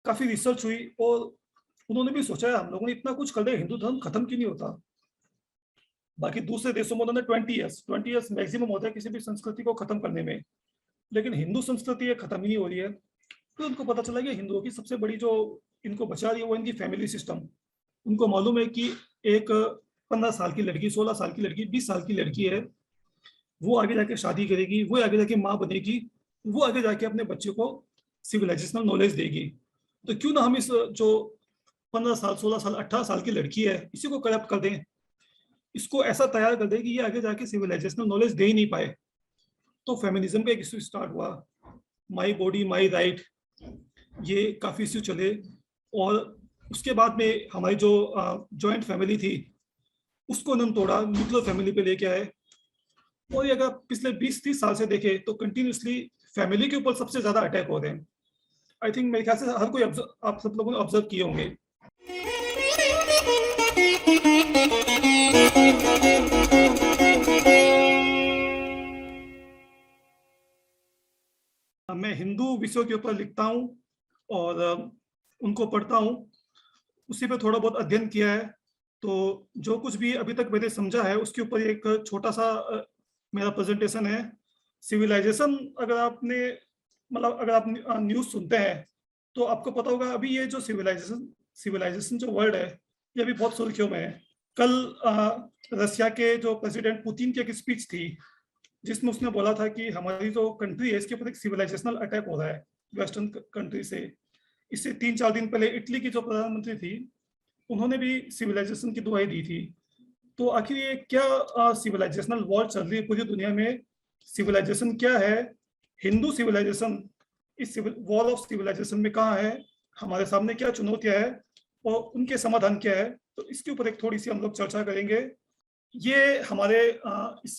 काफी रिसर्च हुई और उन्होंने भी सोचा है हम लोगों ने इतना कुछ कर लिया, हिंदू धर्म खत्म क्यों नहीं होता। बाकी दूसरे देशों में उन्होंने 20 ईयर्स मैक्सिमम होता है किसी भी संस्कृति को खत्म करने में, लेकिन हिंदू संस्कृति ये खत्म ही नहीं हो रही है। तो उनको पता चला कि हिंदुओं की सबसे बड़ी जो इनको बचा रही है वो इनकी फैमिली सिस्टम। उनको मालूम है कि एक 15 साल की लड़की, 16 साल की लड़की, 20 साल की लड़की है, वो आगे जाके शादी करेगी, वो आगे जाके माँ बनेगी, वो आगे जाके अपने बच्चे को सिविलाइजेशनल नॉलेज देगी। तो क्यों ना हम इस जो 15 साल, 16 साल, 18 साल की लड़की है इसी को करप्ट कर दें, इसको ऐसा तैयार कर दें कि ये आगे जाके सिविलाइजेशनल नॉलेज दे ही नहीं पाए। तो फेमिनिज्म का एक इश्यू स्टार्ट हुआ, माई बॉडी माई राइट, ये काफी इश्यू चले। और उसके बाद में हमारी जो जॉइंट फैमिली थी उसको उन्होंने तोड़ा, न्यूक्लियर फैमिली पे लेके आए। और ये अगर पिछले 20-30 साल से देखे तो कंटिन्यूसली फैमिली के ऊपर सबसे ज्यादा अटैक हो रहे हैं। आई थिंक मेरे ख्याल से हर कोई आप सब लोगों ने ऑब्जर्व किए होंगे। मैं हिंदू विषयों के ऊपर लिखता हूँ और उनको पढ़ता हूँ, उसी पे थोड़ा बहुत अध्ययन किया है। तो जो कुछ भी अभी तक मैंने समझा है उसके ऊपर एक छोटा सा मेरा प्रेजेंटेशन है। सिविलाइजेशन, अगर आपने मतलब अगर आप न्यूज़ सुनते हैं तो आपको पता होगा अभी ये जो सिविलाइजेशन जो वर्ड है ये अभी बहुत सुर्खियों में है। कल रसिया के जो प्रेसिडेंट पुतिन की एक स्पीच थी जिसमें उसने बोला था कि हमारी जो कंट्री है इसके ऊपर एक सिविलाइजेशनल अटैक हो रहा है वेस्टर्न कंट्री से। इससे 3-4 दिन पहले इटली की जो प्रधानमंत्री थी उन्होंने भी सिविलाइजेशन की दुहाई दी थी। तो आखिर ये क्या सिविलाइजेशनल वॉर चल रही है पूरी दुनिया में? सिविलाइजेशन क्या है? हिंदू सिविलाइजेशन इस वॉर ऑफ सिविलाइजेशन में कहाँ है? हमारे सामने क्या चुनौतियां है और उनके समाधान क्या है? तो इसके ऊपर एक थोड़ी सी हम लोग चर्चा करेंगे। ये हमारे इस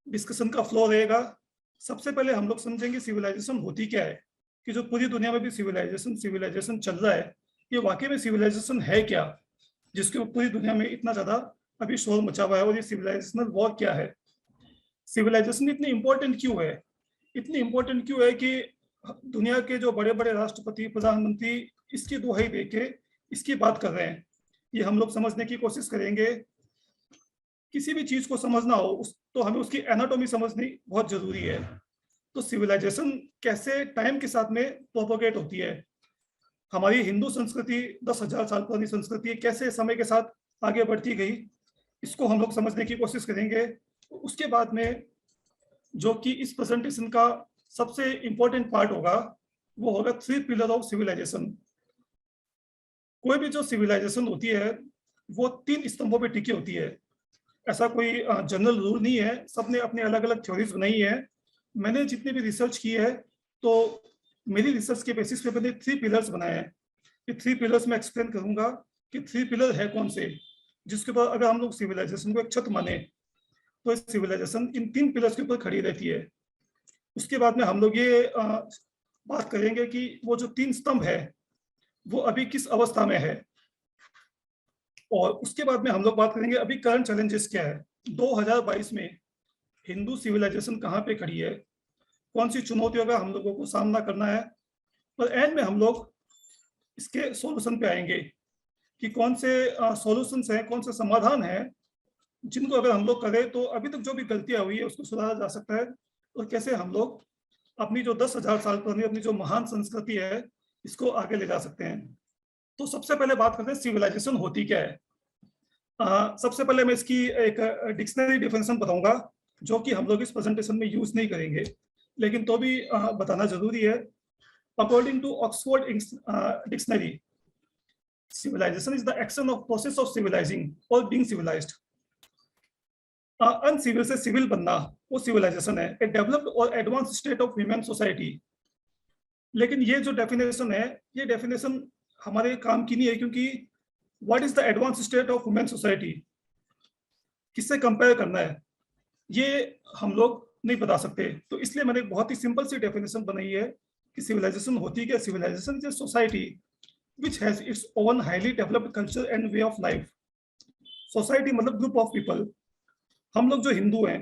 डिस्कशन का फ्लो रहेगा। सबसे पहले हम लोग समझेंगे सिविलाइजेशन होती क्या है, कि जो पूरी दुनिया में भी सिविलाइजेशन चल रहा है ये वाकई में सिविलाइजेशन है क्या, जिसके पूरी दुनिया में इतना ज्यादा अभी शोर मचा हुआ है। और ये सिविलाइजेशनल वॉर क्या है? सिविलाइजेशन इतनी इंपॉर्टेंट क्यों है? इतनी इंपॉर्टेंट क्यों है कि दुनिया के जो बड़े बड़े राष्ट्रपति, प्रधानमंत्री इसकी दुहाई दे के इसकी बात कर रहे हैं? ये हम लोग समझने की कोशिश करेंगे। किसी भी चीज को समझना हो तो हमें उसकी एनाटॉमी समझनी बहुत जरूरी है। तो सिविलाइजेशन कैसे टाइम के साथ में प्रोपोगेट होती है, हमारी हिंदू संस्कृति 10,000 साल पुरानी संस्कृति कैसे समय के साथ आगे बढ़ती गई, इसको हम लोग समझने की कोशिश करेंगे। उसके बाद में जो कि इस प्रेजेंटेशन का सबसे इंपॉर्टेंट पार्ट होगा वो होगा 3 पिलर ऑफ सिविलाइजेशन। कोई भी जो सिविलाइजेशन होती है वो 3 स्तंभों पे टिकी होती है। ऐसा कोई जनरल रूल नहीं है, सबने अपने अलग अलग थ्योरीज बनाई है। मैंने जितनी भी रिसर्च की है तो मेरी रिसर्च के बेसिस पे मैंने 3 पिलर्स बनाए हैं। ये 3 पिलर्स में एक्सप्लेन करूंगा कि 3 पिलर है कौन से, जिसके ऊपर अगर हम लोग सिविलाइजेशन को एक छत माने तो सिविलाइजेशन इन 3 पिलर्स के ऊपर खड़ी रहती है। उसके बाद में हम लोग ये बात करेंगे कि वो जो 3 स्तंभ है वो अभी किस अवस्था में है। और उसके बाद में हम लोग बात करेंगे अभी करंट चैलेंजेस क्या है, 2022 में हिंदू सिविलाइजेशन कहाँ पे खड़ी है, कौन सी चुनौतियों का हम लोगों को सामना करना है। और एंड में हम लोग इसके सॉल्यूशन पे आएंगे कि कौन से सॉल्यूशंस हैं, कौन से समाधान हैं जिनको अगर हम लोग करें तो अभी तक जो भी गलतियां हुई है उसको सुधारा जा सकता है। और कैसे हम लोग अपनी जो 10,000 साल पुरानी अपनी जो महान संस्कृति है इसको आगे ले जा सकते हैं। तो सबसे पहले बात करते हैं सिविलाइजेशन होती क्या है। सबसे पहले मैं इसकी एक डिक्शनरी डेफिनेशन बताऊंगा जो कि हम लोग इस प्रेजेंटेशन में यूज नहीं करेंगे, लेकिन तो भी बताना जरूरी है। According to Oxford dictionary, civilization is the action of process of civilizing or being civilized. Uncivil से सिविल बनना वो सिविलाइजेशन है, ए डेवलप्ड और advance state of human society. लेकिन ये जो डेफिनेशन है ये डेफिनेशन हमारे काम की नहीं है, क्योंकि what is the advance state of human society, किससे कंपेयर करना है ये हम लोग नहीं बता सकते। तो इसलिए मैंने एक बहुत ही सिंपल सी डेफिनेशन बनाई है कि सिविलाइजेशन होती क्या। Civilization is a society which has its own highly developed culture and way of life. Society मतलब ग्रुप ऑफ पीपल। हम लोग जो हिंदू हैं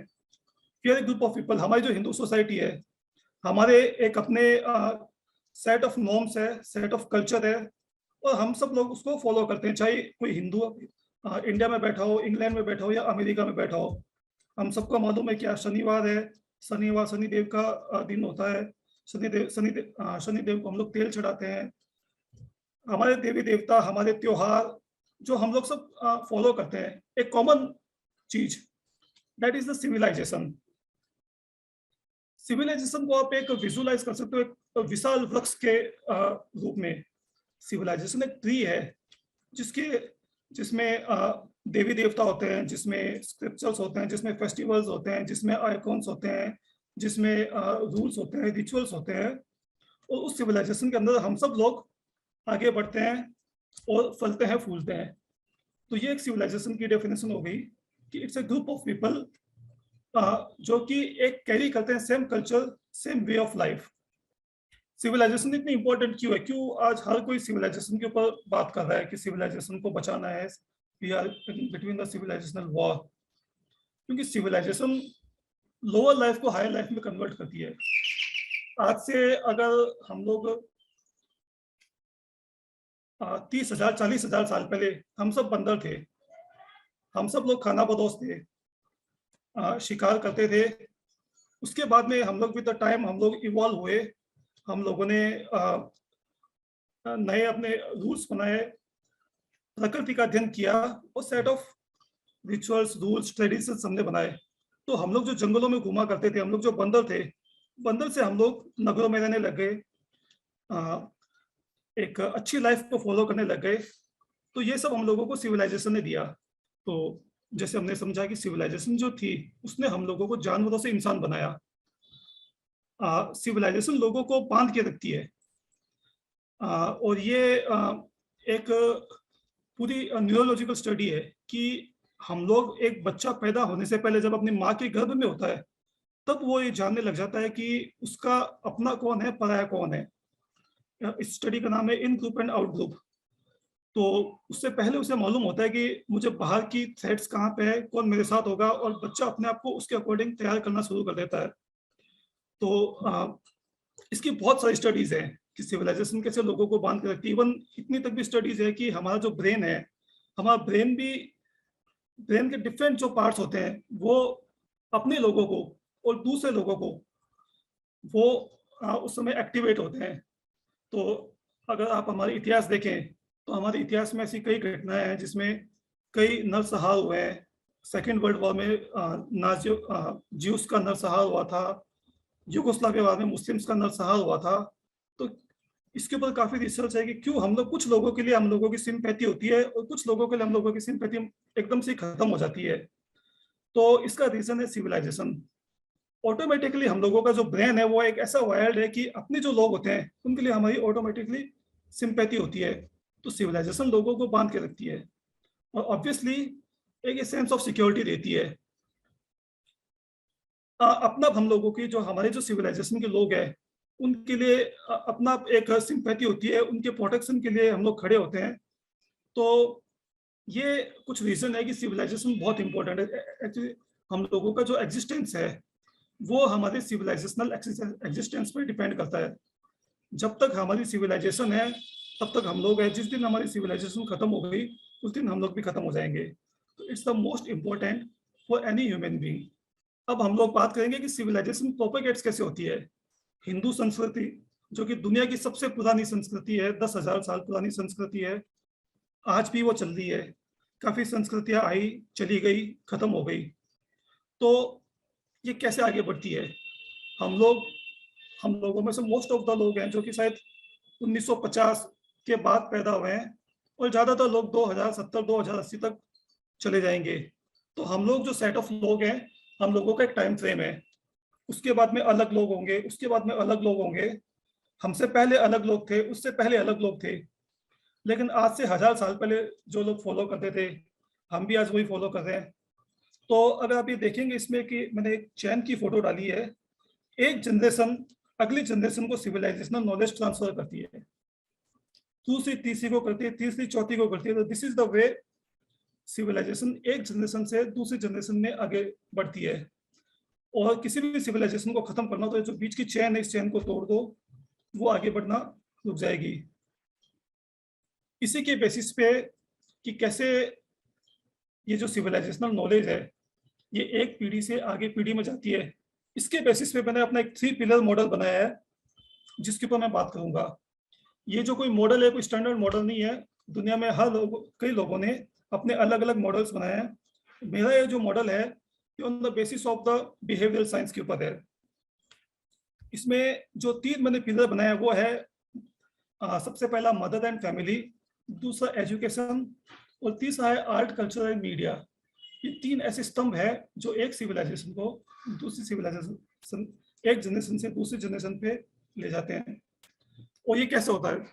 we are group of people. हमारी जो हिंदू सोसाइटी है हमारे एक अपने सेट ऑफ नॉर्म्स है, सेट ऑफ कल्चर है, और हम सब लोग उसको फॉलो करते हैं, चाहे कोई हिंदू इंडिया में बैठा हो, इंग्लैंड में बैठा हो या अमेरिका में बैठा हो। हम सबको मालूम है क्या शनिवार है, शनिवार शनिदेव का दिन होता है। शनिदेव को हम लोग तेल चढ़ाते हैं। हमारे देवी देवता, हमारे त्योहार जो हम लोग सब फॉलो करते हैं, एक कॉमन चीज, that is the civilization. Civilization को आप एक विजुअलाइज कर सकते हो एक विशाल वृक्ष के रूप में। सिविलाइजेशन एक ट्री है जिसमें देवी देवता होते हैं, जिसमें स्क्रिप्चर्स होते हैं, जिसमें फेस्टिवल्स होते हैं, जिसमें आइकॉन्स होते हैं, जिसमें रूल्स होते हैं, रिचुअल्स होते हैं। और उस सिविलाइजेशन के अंदर हम सब लोग आगे बढ़ते हैं और फलते हैं, फूलते हैं। तो ये एक सिविलाइजेशन की डेफिनेशन हो गई कि it's a group of people जो कि एक कैरी करते हैं same culture, same way of life. Civilization इतनी इंपॉर्टेंट क्यों है? क्यों आज हर कोई सिविलाइजेशन के ऊपर बात कर रहा है कि सिविलाइजेशन को बचाना है, we are between the civilizational war? क्योंकि सिविलाइजेशन लोअर लाइफ को हायर लाइफ में कन्वर्ट करती है। आज से अगर हम लोग 30,000 40,000 साल पहले हम सब बंदर थे, हम सब लोग खाना बदोश थे, शिकार करते थे। उसके बाद में हम लोग विद द टाइम हम लोग इवॉल्व हुए, हम लोगों ने नए अपने रूल्स बनाए, प्रकृति का अध्ययन किया और set of rituals, rules, traditions हमने बनाए। तो हम लोग जो जंगलों में घुमा करते थे, हम लोग जो बंदर थे, बंदर से हम लोग नगरों में रहने लग गए, एक अच्छी लाइफ को फॉलो करने लग गए। तो ये सब हम लोगों को सिविलाइजेशन ने दिया। तो जैसे हमने समझा कि सिविलाइजेशन जो थी उसने हम लोगों को जानवरों से इंसान बनाया। सिविलाइजेशन लोगों को बांध के रखती है, और ये एक पूरी न्यूरोलॉजिकल स्टडी है कि हम लोग, एक बच्चा पैदा होने से पहले जब अपनी माँ के गर्भ में होता है, तब वो ये जानने लग जाता है कि उसका अपना कौन है, पराया कौन है। इस स्टडी का नाम है इन ग्रुप एंड आउट ग्रुप। तो उससे पहले उसे मालूम होता है कि मुझे बाहर की थ्रेट्स कहाँ पे है, कौन मेरे साथ होगा, और बच्चा अपने आप को उसके अकॉर्डिंग तैयार करना शुरू कर देता है। तो इसकी बहुत सारी स्टडीज हैं कि सिविलाइजेशन कैसे लोगों को बांध के रखती है। इवन इतनी तक भी स्टडीज है कि हमारा जो ब्रेन है, हमारा ब्रेन के डिफरेंट जो पार्ट्स होते हैं वो अपने लोगों को और दूसरे लोगों को वो उस समय एक्टिवेट होते हैं। तो अगर आप हमारे इतिहास देखें तो हमारे इतिहास में ऐसी कई घटनाएं हैं जिसमें कई नरसंहार हुए हैं। सेकेंड वर्ल्ड वॉर में ज्यूस का नरसंहार हुआ था, यूगोस्लाविया वार में मुस्लिम्स का नरसंहार हुआ था। तो इसके ऊपर काफी रिसर्च है कि क्यों हम लोग, कुछ लोगों के लिए हम लोगों की सिंपैथी होती है और कुछ लोगों के लिए हम लोगों की सिंपैथी एकदम से खत्म हो जाती है। तो इसका रीजन है सिविलाइजेशन। ऑटोमेटिकली हम लोगों का जो ब्रेन है वो एक ऐसा वायर्ड है कि अपने जो लोग होते हैं उनके लिए हमारी ऑटोमेटिकली सिंपैथी होती है। तो सिविलाइजेशन लोगों को बांध के रखती है और ऑब्वियसली एक सेंस ऑफ सिक्योरिटी देती है। अपना हम लोगों की, जो हमारे जो सिविलाइजेशन के लोग हैं, उनके लिए अपना एक सिंपैथी होती है, उनके प्रोटेक्शन के लिए हम लोग खड़े होते हैं। तो ये कुछ रीजन है कि सिविलाइजेशन बहुत इंपॉर्टेंट है। एक्चुअली हम लोगों का जो एग्जिस्टेंस है वो हमारे सिविलाइजेशनल एग्जिस्टेंस पर डिपेंड करता है। जब तक हमारी सिविलाइजेशन है तब तक हम लोग हैं। जिस दिन हमारी सिविलाइजेशन खत्म हो गई उस दिन हम लोग भी खत्म हो जाएंगे। तो it's the most important for any human being. अब हम लोग बात करेंगे कि सिविलाइजेशन प्रोपेगेट्स कैसे होती है। हिंदू संस्कृति, जो कि दुनिया की सबसे पुरानी संस्कृति है, 10,000 साल पुरानी संस्कृति है, आज भी वो चल रही है। काफी संस्कृतियां आई, चली गई, खत्म हो गई। तो ये कैसे आगे बढ़ती है? हम लोगों में से मोस्ट ऑफ द लोग हैं जो कि शायद 1950 के बाद पैदा हुए हैं, और ज्यादातर लोग 2070 2080 तक चले जाएंगे। तो हम लोग जो सेट ऑफ लोग हैं, हम लोगों का एक टाइम फ्रेम है। उसके बाद में अलग लोग होंगे, उसके बाद में अलग लोग होंगे, हमसे पहले अलग लोग थे, उससे पहले अलग लोग थे। लेकिन आज से 1000 साल पहले जो लोग फॉलो करते थे, हम भी आज वही फॉलो कर रहे हैं। तो अगर आप ये देखेंगे इसमें कि मैंने एक चैन की फोटो डाली है। एक जनरेशन अगली जनरेशन को सिविलाइजेशनल नॉलेज ट्रांसफर करती है, दूसरी तीसरी को करती है, तीसरी चौथी को करती है। तो this is the way civilization एक जनरेशन से दूसरी जनरेशन में आगे बढ़ती है। और किसी भी सिविलाइजेशन को खत्म करना तो जो बीच की चेन है, इस चेन को तोड़ दो वो आगे बढ़ना रुक जाएगी। इसी के बेसिस पे कि कैसे ये जो सिविलाइजेशनल नॉलेज है ये एक पीढ़ी से आगे पीढ़ी में जाती है, इसके बेसिस पे मैंने अपना एक 3 पिलर मॉडल बनाया है जिसके ऊपर मैं बात करूंगा। ये जो कोई मॉडल है कोई स्टैंडर्ड मॉडल नहीं है, दुनिया में कई लोगों ने अपने अलग अलग मॉडल्स बनाए हैं। मेरा ये जो मॉडल है ये on the basis of the behavioural science के ऊपर है। इसमें जो 3 मैंने पिलर बनाए वो है सबसे पहला मदर एंड फैमिली, दूसरा एजुकेशन और तीसरा है आर्ट कल्चर एंड मीडिया। ये 3 ऐसे स्तंभ है जो एक सिविलाइजेशन को दूसरी सिविलाइजेशन, एक जनरेशन से दूसरी जनरेशन पे ले जाते हैं। और ये कैसे होता है,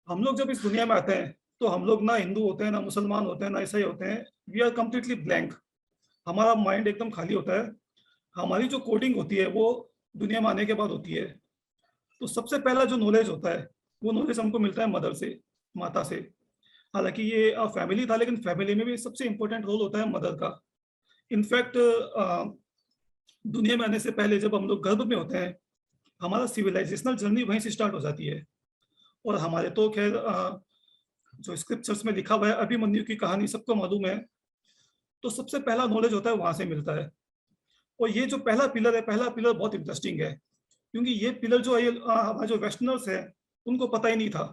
हम लोग जब इस दुनिया में आते हैं तो हम लोग ना हिंदू होते हैं, ना मुसलमान होते हैं, ना ईसाई होते हैं। वी आर कम्प्लीटली ब्लैंक, हमारा माइंड एकदम खाली होता है। हमारी जो कोडिंग होती है वो दुनिया में आने के बाद होती है। तो सबसे पहला जो नॉलेज होता है वो नॉलेज हमको मिलता है मदर से, माता से। हालांकि ये फैमिली था, लेकिन फैमिली में भी सबसे इंपॉर्टेंट रोल होता है मदर का। इनफैक्ट दुनिया में आने से पहले जब हम लोग गर्भ में होते हैं, हमारा सिविलाइजेशनल जर्नी वहीं से स्टार्ट हो जाती है। और हमारे तो खैर जो स्क्रिप्चर्स में लिखा हुआ है अभिमन्यु की कहानी सबको मालूम है, तो सबसे पहला नॉलेज होता है वहां से मिलता है। और ये जो पहला पिलर है, पहला पिलर बहुत इंटरेस्टिंग है, क्योंकि ये पिलर जो है हमारे जो वेस्टर्नर्स है उनको पता ही नहीं था।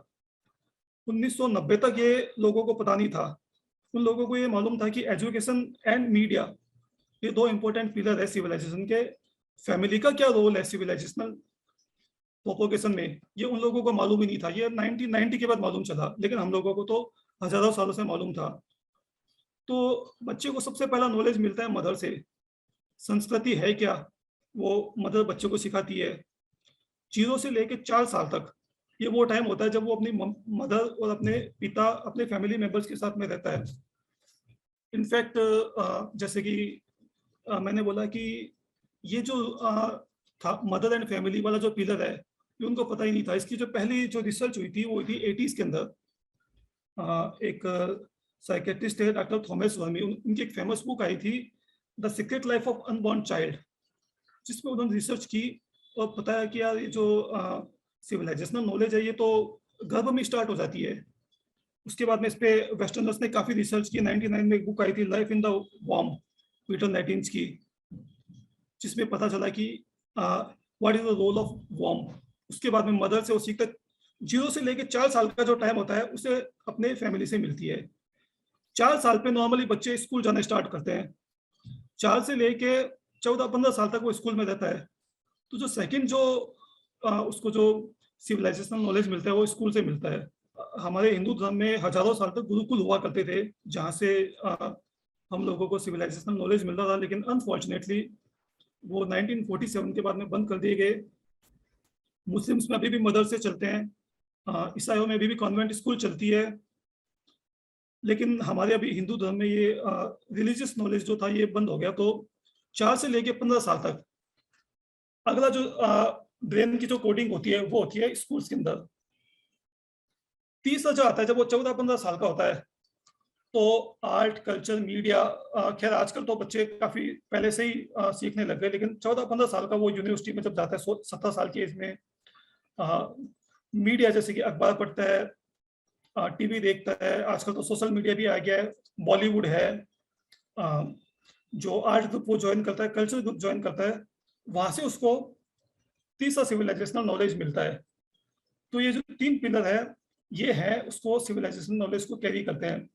1990 तक ये लोगों को पता नहीं था। उन लोगों को ये मालूम था कि एजुकेशन एंड मीडिया ये 2 इंपॉर्टेंट पिलर है सिविलाइजेशन के। फैमिली का क्या रोल है सिविलाइजेशनल प्रोपोगेशन में, ये उन लोगों को मालूम ही नहीं था। ये 1990 के बाद मालूम चला, लेकिन हम लोगों को तो हजारों सालों से मालूम था। तो बच्चे को सबसे पहला नॉलेज मिलता है मदर से। संस्कृति है क्या, वो मदर बच्चे को सिखाती है। 0 से लेकर 4 साल तक ये वो टाइम होता है जब वो अपनी मदर और अपने पिता, अपने फैमिली मेंबर्स के साथ में रहता है। इनफैक्ट जैसे कि मैंने बोला कि ये जो था मदर एंड फैमिली वाला जो पिलर है ये उनको पता ही नहीं था। इसकी जो पहली जो रिसर्च हुई थी वो हुई थी 80s के अंदर। एक साइकेट्रिस्ट है डॉक्टर थॉमस वर्मी, उनकी एक फेमस बुक आई थी the secret life of unborn child, जिसमें उन्होंने रिसर्च की और बताया कि यार ये जो सिविलाइजेशनल नॉलेज है ये तो गर्भ में स्टार्ट हो जाती है। उसके बाद में इस पे वेस्टर्नर्स ने काफी रिसर्च की। 99 में एक बुक आई थी life in the worm, Peter Latins की, जिसमें पता चला कि what is the role of worm. उसके बाद में मदर से वो सीखता 0 से लेकर 4 साल का जो टाइम होता है उसे अपने फैमिली से मिलती है। 4 साल पे नॉर्मली बच्चे स्कूल जाना स्टार्ट करते हैं। 4 से लेके 14-15 साल तक वो स्कूल में रहता है। तो जो सेकंड जो उसको जो सिविलाइजेशनल नॉलेज मिलता है वो स्कूल से मिलता है। हमारे हिंदू धर्म में हजारों साल तक गुरुकुल हुआ करते थे जहाँ से हम लोगों को सिविलाइजेशनल नॉलेज मिलता था, लेकिन अनफॉर्चुनेटली वो 1947 के बाद में बंद कर दिए गए। मुस्लिम्स में अभी भी मदरसे चलते हैं, ईसाइयों में अभी भी कॉन्वेंट स्कूल चलती है, लेकिन हमारे अभी हिंदू धर्म में ये रिलीजियस नॉलेज जो था ये बंद हो गया। तो 4 से लेके 15 साल तक अगला जो ब्रेन की जो कोडिंग होती है वो होती है स्कूल्स के अंदर। तीसरा जो आता है जब वो 14-15 साल का होता है तो आर्ट कल्चर मीडिया, खैर आजकल तो बच्चे काफी पहले से ही सीखने लग गए, लेकिन 14-15 साल का वो यूनिवर्सिटी में जब जाता है 17 साल की एज में मीडिया जैसे कि अखबार पढ़ता है, टीवी देखता है, आजकल तो सोशल मीडिया भी आ गया है, बॉलीवुड है, जो आर्ट ग्रुप वो ज्वाइन करता है, कल्चर ग्रुप ज्वाइन करता है, वहां से उसको तीसरा सिविलाइजेशनल नॉलेज मिलता है। तो ये जो 3 पिलर है ये है उसको सिविलाइजेशन नॉलेज को कैरी करते हैं।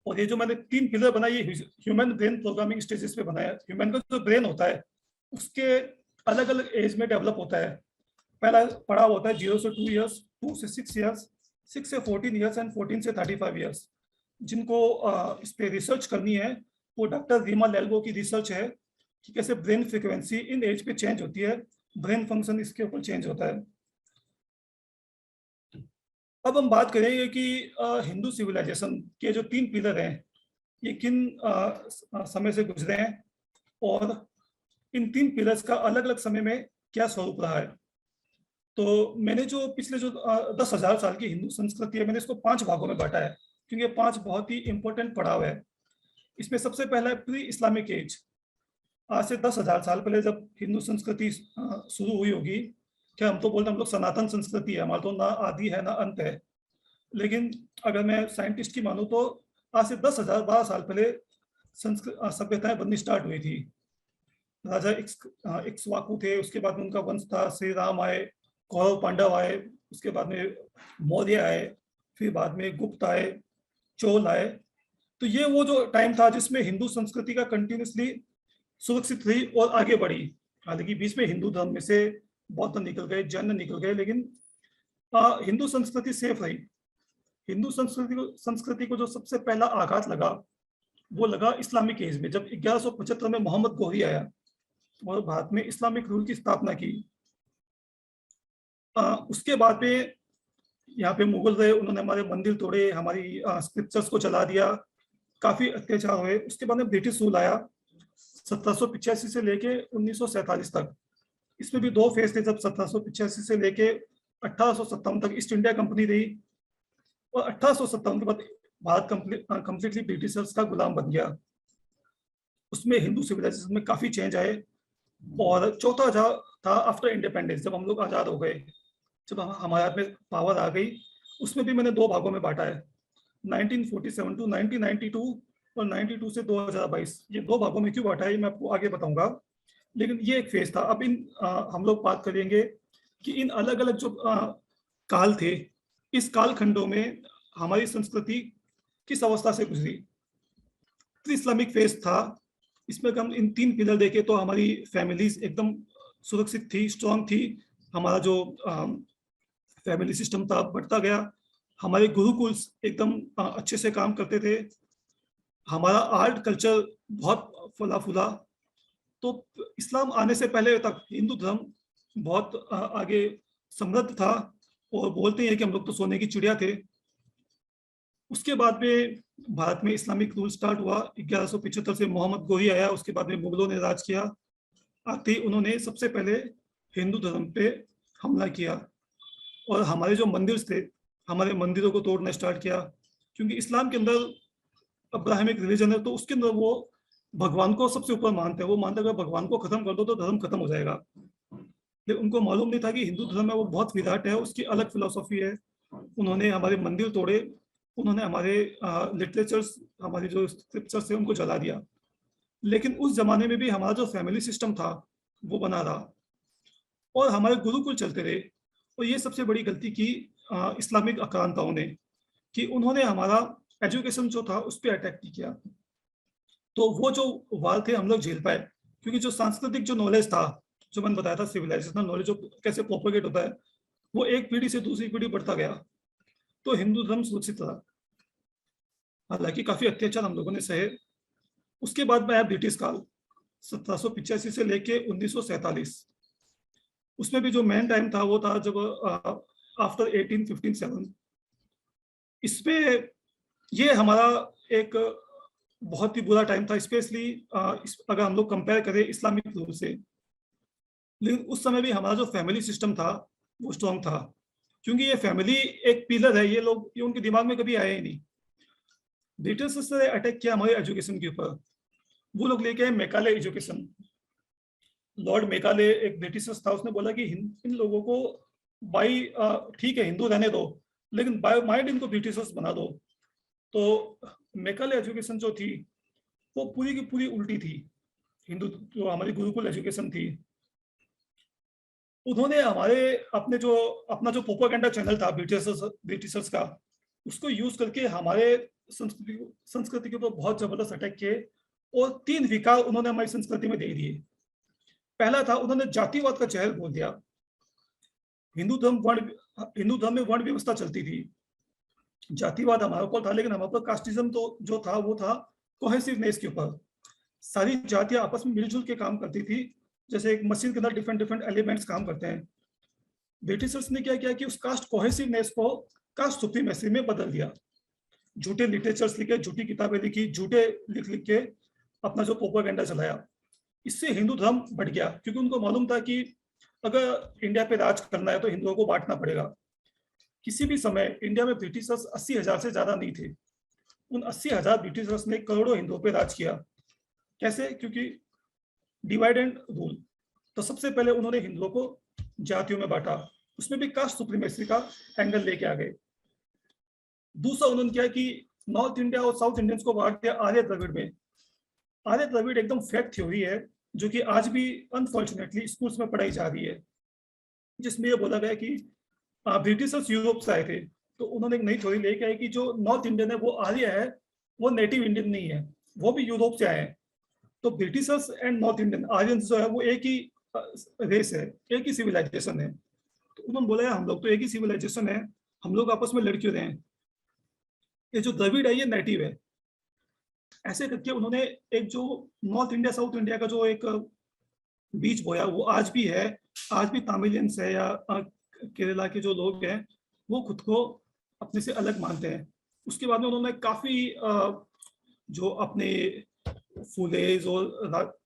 और ये जो मैंने 3 पिलर बनाए ये ह्यूमन ब्रेन प्रोग्रामिंग स्टेजेस पे बनाया। ह्यूमन का जो ब्रेन होता है उसके अलग अलग एज में डेवलप होता है। पहला पड़ाव होता है 0 से 2 ईयर्स, 2 से 6 ईयर्स, 6 से 14 ईयर्स एंड 14 से 35 ईयर्स। जिनको इस पे रिसर्च करनी है वो डॉक्टर रीमा लेल्गो की रिसर्च है कि कैसे ब्रेन फ्रिक्वेंसी इन एज पे चेंज होती है, ब्रेन फंक्शन इसके ऊपर चेंज होता है। अब हम बात करेंगे कि हिंदू सिविलाइजेशन के जो 3 पिलर हैं ये किन समय से गुजरे हैं और इन 3 पिलर्स का अलग अलग समय में क्या स्वरूप रहा है। तो मैंने जो पिछले जो 10,000 साल की हिंदू संस्कृति है मैंने इसको 5 भागों में बांटा है, क्योंकि ये 5 बहुत ही इंपॉर्टेंट पड़ाव है। इसमें सबसे पहला है प्री इस्लामिक एज। आज से 10,000 साल पहले जब हिंदू संस्कृति शुरू हुई होगी क्या हम तो बोलते हैं हम लोग सनातन संस्कृति है, हमारा तो ना आदि है ना अंत है। लेकिन अगर मैं साइंटिस्ट की मानूं तो आज से 10,000 12 साल पहले सभ्यताएं बननी स्टार्ट हुई थी। राजा इक्ष्वाकु थे, उसके बाद में उनका वंश था, श्री राम आए, कौरव पांडव आए, उसके बाद में मौर्य आए, फिर बाद में गुप्त आए, चोल आए। तो ये वो जो टाइम था जिसमें हिंदू संस्कृति का कंटिन्यूसली सुरक्षित रही और आगे बढ़ी। हालांकि बीच में हिंदू धर्म में से बौद्ध निकल गए, जैन निकल गए, लेकिन हिंदू संस्कृति सेफ रही। हिंदू संस्कृति को जो सबसे पहला आघात लगा वो लगा इस्लामिक एज में, जब 1175 में मोहम्मद गोरी आया और भारत में इस्लामिक रूल की स्थापना की। उसके बाद में यहाँ पे मुगल रहे, उन्होंने हमारे मंदिर तोड़े, हमारी स्क्रिप्चर्स को चला दिया, काफी अत्याचार हुए। उसके बाद में ब्रिटिश रूल आया 1785 से लेके 1947 तक। इसमें भी दो फेज थे, जब 1785 से लेके 1857 तक ईस्ट इंडिया कंपनी रही और 1857 के बाद भारत कंप्लीटली ब्रिटिशर्स का गुलाम बन गया। उसमें हिंदू सिविलाइजेशन में काफी चेंज आए। और चौथा था आफ्टर इंडिपेंडेंस, जब हम लोग आजाद हो गए, जब हमारे हाथ में पावर आ गई, उसमें भी मैंने दो भागों में बांटा है, 1947 टू 1992 और 92 से 2022। ये दो भागों में क्यों बांटा है मैं आपको आगे बताऊंगा, लेकिन ये एक फेज था। अब हम लोग बात करेंगे कि इन अलग अलग जो काल थे, इस काल खंडों में हमारी संस्कृति किस अवस्था से गुजरी। तो इस्लामिक फेज था, इसमें हम इन तीन पिलर देखे तो हमारी फैमिलीज एकदम सुरक्षित थी, स्ट्रांग थी। हमारा जो फैमिली सिस्टम था बढ़ता गया, हमारे गुरुकुल एकदम अच्छे से काम करते थे, हमारा आर्ट कल्चर बहुत फला फूला। तो इस्लाम आने से पहले तक हिंदू धर्म बहुत आगे समृद्ध था, और बोलते हैं कि हम लोग तो सोने की चिड़िया थे। उसके बाद में भारत में इस्लामिक रूल स्टार्ट हुआ 1175 से, मोहम्मद गोरी आया, उसके बाद में मुगलों ने राज किया। आते ही उन्होंने सबसे पहले हिंदू धर्म पे हमला किया और हमारे जो मंदिर थे, हमारे मंदिरों को तोड़ना स्टार्ट किया। क्योंकि इस्लाम के अंदर अब्राहमिक रिलीजन है, तो उसके अंदर वो भगवान को सबसे ऊपर मानते हैं। वो मानते हैं अगर भगवान को खत्म कर दो तो धर्म खत्म हो जाएगा। लेकिन उनको मालूम नहीं था कि हिंदू धर्म में वो बहुत विराट है, उसकी अलग फिलोसॉफी है। उन्होंने हमारे मंदिर तोड़े, उन्होंने हमारे लिटरेचर्स, हमारे जो स्क्रिप्चर्स थे उनको जला दिया। लेकिन उस जमाने में भी हमारा जो फैमिली सिस्टम था वो बना रहा और हमारे गुरुकुल चलते रहे। और ये सबसे बड़ी गलती की इस्लामिक आक्रांताओं ने, कि उन्होंने हमारा एजुकेशन जो था उस पर अटैक नहीं किया। तो वो जो वार थे हम लोग झेल पाए, क्योंकि जो सांस्कृतिक जो नॉलेज था, जो मैंने बताया था सिविलाइजेशनल नॉलेज जो कैसे प्रोपोगेट होता है, वो एक पीढ़ी से दूसरी पीढ़ी बढ़ता गया। तो हिंदू धर्म सुरक्षित रहा, हालांकि काफी अत्याचार हम लोगों ने सहे। उसके बाद में आया ब्रिटिश काल 1785 से लेके 1947। उसमें भी जो मेन टाइम था वो था जब आफ्टर 1857। इसमें ये हमारा एक बहुत ही बुरा टाइम था, स्पेशली अगर हम लोग कंपेयर करें इस्लामिक रूल से। लेकिन उस समय भी हमारा जो फैमिली सिस्टम था वो स्ट्रॉन्ग था, क्योंकि ये फैमिली एक पिलर है। ये उनके दिमाग में कभी आया ही नहीं। ब्रिटिश ने अटैक किया हमारे एजुकेशन के ऊपर। वो लोग लेके आए मैकाले एजुकेशन। लॉर्ड मैकाले एक ब्रिटिश था, उसने बोला कि इन लोगों को बाई ठीक है हिंदू रहने दो, लेकिन बाय माइंड इनको ब्रिटिशर्स बना दो। तो मैकाले एजुकेशन जो थी वो पूरी की पूरी उल्टी थी। हिंदू जो हमारी गुरुकुल एजुकेशन थी, उन्होंने हमारे अपना जो प्रोपेगेंडा चैनल था ब्रिटिशर्स का, उसको यूज करके हमारे संस्कृति के ऊपर बहुत जबरदस्त अटैक किए और 3 विकार उन्होंने हमारी संस्कृति में दे दिए। पहला था, उन्होंने जातिवाद का जहर बोल दिया। हिंदू धर्म में वर्ण व्यवस्था चलती थी, जातिवाद हमारे ऊपर था, लेकिन हमारे ऊपर कास्टिज्म तो जो था वो था कोहेसिवनेस के ऊपर। सारी जातियां आपस में मिलजुल के काम करती थी, जैसे एक मशीन के अंदर डिफरेंट डिफरेंट एलिमेंट्स काम करते हैं। ब्रिटिशर्स ने क्या किया कि उस कास्ट कोहेसिवनेस को कास्ट सुप्रीमेसी में बदल दिया। झूठे लिटरेचर्स लिखे, झूठी किताबें लिखी, झूठे लिख लिख के अपना जो प्रोपेगेंडा चलाया। इससे हिंदू धर्म बढ़ गया, क्योंकि उनको मालूम था कि अगर इंडिया पे राज करना है तो हिंदुओं को बांटना पड़ेगा। किसी भी समय इंडिया में ब्रिटिशर्स 80,000 से ज्यादा नहीं थे। उन 80,000 ब्रिटिशर्स ने करोड़ों हिंदुओं पे राज किया। कैसे? क्योंकि डिवाइड एंड रूल। तो सबसे पहले उन्होंने हिंदुओं को जातियों में बांटा, उसमें भी कास्ट सुप्रीमेसी का एंगल लेके आ गए। दूसरा उन्होंने क्या कि नॉर्थ इंडिया और साउथ इंडियंस को बांट दिया आर्य द्रविड़ में। आर्य द्रविड़ एकदम फेक थ्योरी है जो कि आज भी अनफॉर्चुनेटली स्कूल्स में पढ़ाई जा रही है, जिसमें ये बोला गया कि ब्रिटिशर्स यूरोप से आए थे, तो उन्होंने एक नई थ्योरी लेके आए कि जो नॉर्थ इंडियन है वो आर्य है, वो नेटिव इंडियन नहीं है, वो भी यूरोप से आए हैं। तो Britishers and north Indian Aryans जो है वो एक ही रेस है, एक ही सिविलाइजेशन है। तो उन्होंने बोला है हम लोग तो एक ही सिविलाइजेशन है, हम लोग आपस में लड़ क्यों रहे हैं, ये जो द्रविड़ है ये नेटिव है। ऐसे करके उन्होंने एक जो नॉर्थ इंडिया साउथ इंडिया का जो एक बीच बोया वो आज भी है। आज भी तमिलियंस है या केरला के जो लोग हैं वो खुद को अपने से अलग मानते हैं। उसके बाद में उन्होंने काफी जो अपने फुलेज और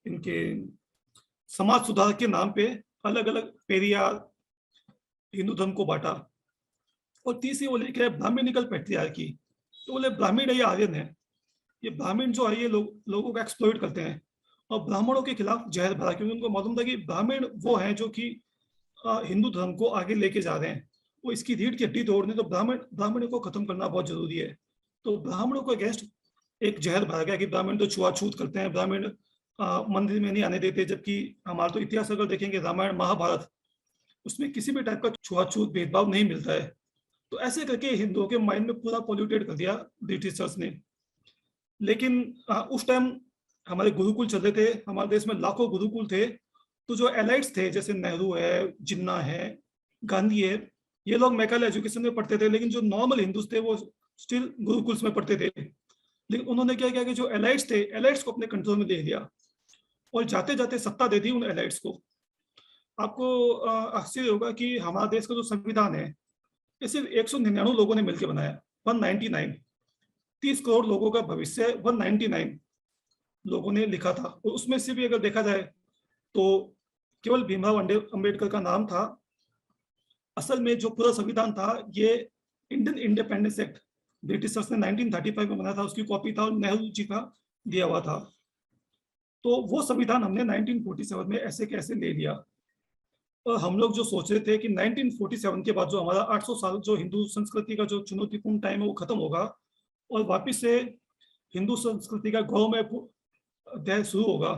इनके समाज सुधार के नाम पे अलग अलग पेरियार हिंदू धर्म को बांटा। और तीसरी वो लेके ब्राह्मणिकल पैट्रियार्की, तो बोले ब्राह्मण है या आर्यन है, ये ब्राह्मण जो है ये लोगों को एक्सप्लॉइट करते हैं और ब्राह्मणों के खिलाफ जहर भरा, क्योंकि उनको मालूम था कि ब्राह्मण वो हैं जो कि हिंदू धर्म को आगे लेके जा रहे हैं, वो इसकी रीढ़ की हड्डी तोड़ने, तो ब्राह्मण को खत्म करना बहुत जरूरी है। तो ब्राह्मणों को अगेंस्ट एक जहर भरा गया कि ब्राह्मण तो छुआछूत करते हैं, ब्राह्मण मंदिर में नहीं आने देते, जबकि हमारा तो इतिहास अगर देखेंगे रामायण महाभारत, उसमें किसी भी टाइप का छुआछूत भेदभाव नहीं मिलता है। तो ऐसे करके हिंदुओं के माइंड में पूरा पॉल्यूटेड कर दिया ब्रिटिशर्स ने। लेकिन उस टाइम हमारे गुरुकुल चल रहे थे, हमारे देश में लाखों गुरुकुल थे, तो जो एलाइट्स थे जैसे नेहरू है, जिन्ना है, गांधी है, ये लोग मैकाले एजुकेशन में पढ़ते थे, लेकिन जो नॉर्मल हिंदूज थे वो स्टिल गुरुकुल्स में पढ़ते थे। लेकिन उन्होंने क्या किया कि जो एलाइट्स थे, एलाइट्स को अपने कंट्रोल में ले लिया और जाते जाते सत्ता दे दी उन एलाइट्स को। आपको आश्चर्य होगा कि हमारा देश का जो संविधान है ये सिर्फ 199 लोगों ने मिलकर बनाया, 199, 30 करोड़ लोगों का भविष्य 199 लोगों ने लिखा था। और उसमें से भी अगर देखा जाए तो केवल भीमराव अंबेडकर का नाम था, असल में जो पूरा संविधान था ये इंडियन इंडिपेंडेंस एक्ट ब्रिटिशर्स ने 1935 में बनाया था, उसकी कॉपी था और नेहरू जी का दिया हुआ था। तो वो संविधान हमने 1947 में ऐसे कैसे ले लिया। और हम लोग जो सोच रहे थे कि 1947 के बाद जो हमारा 800 साल जो हिंदू संस्कृति का जो चुनौतीपूर्ण टाइम है वो खत्म होगा और वापिस से हिंदू संस्कृति का गौरवमय अध्याय शुरू होगा,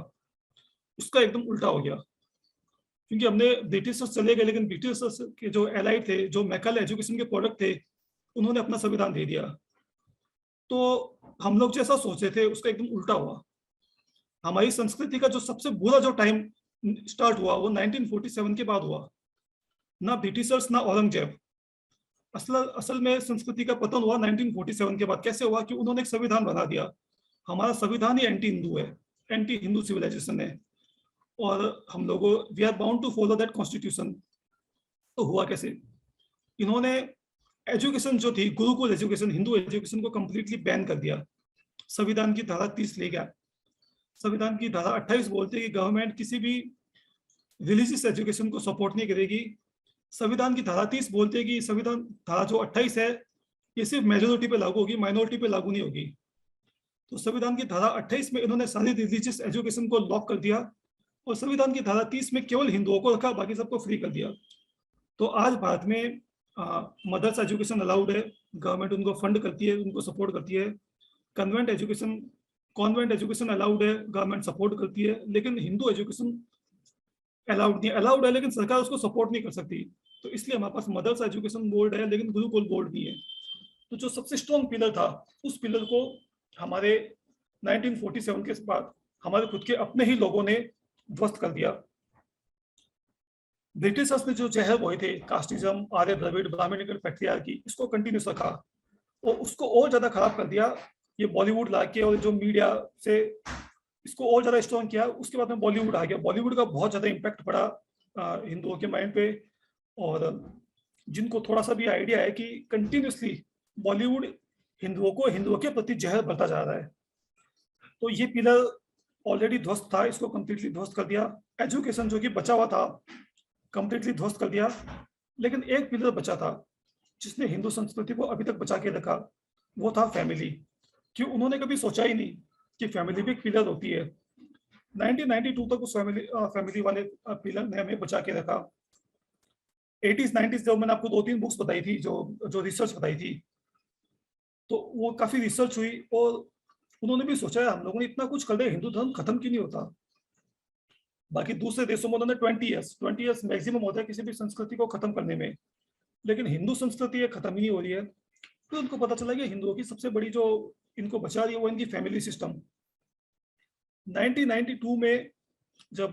उसका एकदम उल्टा हो गया। क्योंकि हमने ब्रिटिशर्स चले गए, लेकिन ब्रिटिशर्स के जो एलाइड थे, जो मैकाले एजुकेशन के प्रोडक्ट थे, उन्होंने अपना संविधान दे दिया। तो हम लोग जैसा सोचे थे उसका एकदम उल्टा हुआ। हमारी संस्कृति का जो सबसे बुरा जो टाइम स्टार्ट हुआ वो 1947 के बाद हुआ, ना ब्रिटिशर्स ना औरंगजेब। असल में संस्कृति का पतन हुआ 1947 के बाद। कैसे हुआ कि उन्होंने एक संविधान बना दिया, हमारा संविधान ही एंटी हिंदू है, एंटी हिंदू सिविलाइजेशन है, और हम लोगों we are bound to follow that constitution. तो हुआ कैसे, इन्होंने एजुकेशन जो थी गुरुकुल एजुकेशन, हिंदू एजुकेशन को कंप्लीटली बैन कर दिया। संविधान की धारा 30 ले गया। संविधान की धारा 28 बोलते हैं कि गवर्नमेंट किसी भी रिलीजियस एजुकेशन को सपोर्ट नहीं करेगी। संविधान की धारा 30 बोलते हैं कि संविधान धारा जो 28 है ये सिर्फ मेजोरिटी पे लागू होगी, माइनॉरिटी पे लागू नहीं होगी। तो संविधान की धारा 28 में इन्होंने सारी रिलीजियस एजुकेशन को लॉक कर दिया और संविधान की धारा 30 में केवल हिंदुओं को रखा, बाकी सबको फ्री कर दिया। तो आज भारत में मदर्स एजुकेशन अलाउड है, गवर्नमेंट उनको फंड करती है, उनको सपोर्ट करती है। कॉन्वेंट एजुकेशन अलाउड है, गवर्नमेंट सपोर्ट करती है, लेकिन हिंदू एजुकेशन अलाउड नहीं, अलाउड है लेकिन सरकार उसको सपोर्ट नहीं कर सकती। तो इसलिए हमारे पास मदर्स एजुकेशन बोर्ड है लेकिन गुरुकुल बोर्ड नहीं है। तो जो सबसे स्ट्रॉन्ग पिलर था उस पिलर को हमारे 1947 के बाद हमारे खुद के अपने ही लोगों ने ध्वस्त कर दिया। ब्रिटिशर्स ने जो जहर बोए थे, casteism, Arya Dravid, Brahminical patriarchy, इसको कंटिन्यूस रखा और उसको और ज्यादा खराब कर दिया ये बॉलीवुड लाके, और जो मीडिया से इसको और ज्यादा स्ट्रॉन्ग किया। उसके बाद में बॉलीवुड आ गया। बॉलीवुड का बहुत ज्यादा इम्पैक्ट पड़ा हिंदुओं के माइंड पे, और जिनको थोड़ा सा भी आइडिया है कि कंटिन्यूसली बॉलीवुड हिंदुओं के प्रति जहर बढ़ता जा रहा है। तो ये पिलर ऑलरेडी ध्वस्त था, इसको कंप्लीटली ध्वस्त कर दिया। एजुकेशन जो कि बचा हुआ था कंप्लीटली ध्वस्त कर दिया। लेकिन एक पिलर बचा था जिसने हिंदू संस्कृति को अभी तक बचा के रखा, वो था फैमिली। क्यों उन्होंने कभी सोचा ही नहीं कि फैमिली भी एक पिलर होती है। 1992 तक उस फैमिली वाले पिलर ने हमें बचा के रखा। 80s 90s जब मैंने आपको 2-3 बुक्स बताई थी, जो जो रिसर्च बताई थी, तो वो काफ़ी रिसर्च हुई और उन्होंने भी सोचा है हम लोगों ने इतना कुछ कर लिया, हिंदू धर्म खत्म क्यों नहीं होता? बाकी दूसरे देशों में उन्होंने 20 इयर्स मैक्सिमम होता है किसी भी संस्कृति को खत्म करने में, लेकिन हिंदू संस्कृति ये खत्म ही नहीं हो रही है। तो उनको पता चला कि हिंदुओं की सबसे बड़ी जो इनको बचा रही है वो इनकी फैमिली सिस्टम। 1992 में जब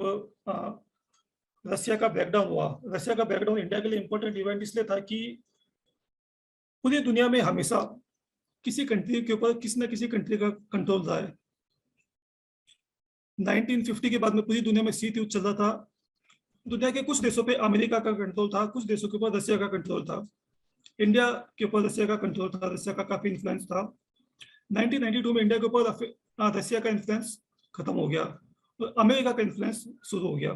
रसिया का ब्रेकडाउन हुआ, रसिया का ब्रेकडाउन इंडिया के लिए इंपॉर्टेंट इवेंट इसलिए था कि पूरी दुनिया में हमेशा किसी कंट्री के ऊपर किसी न किसी कंट्री का कंट्रोल रहा है। 1950 के बाद में पूरी दुनिया में शीत युद्ध चल रहा था। दुनिया के कुछ देशों पे अमेरिका का कंट्रोल था, कुछ देशों के ऊपर रसिया का कंट्रोल था। इंडिया के ऊपर रसिया का कंट्रोल था, रसिया का काफी इन्फ्लुएंस था। 1992 में इंडिया के ऊपर रसिया का इन्फ्लुएंस खत्म हो गया और अमेरिका का इन्फ्लुएंस शुरू हो गया।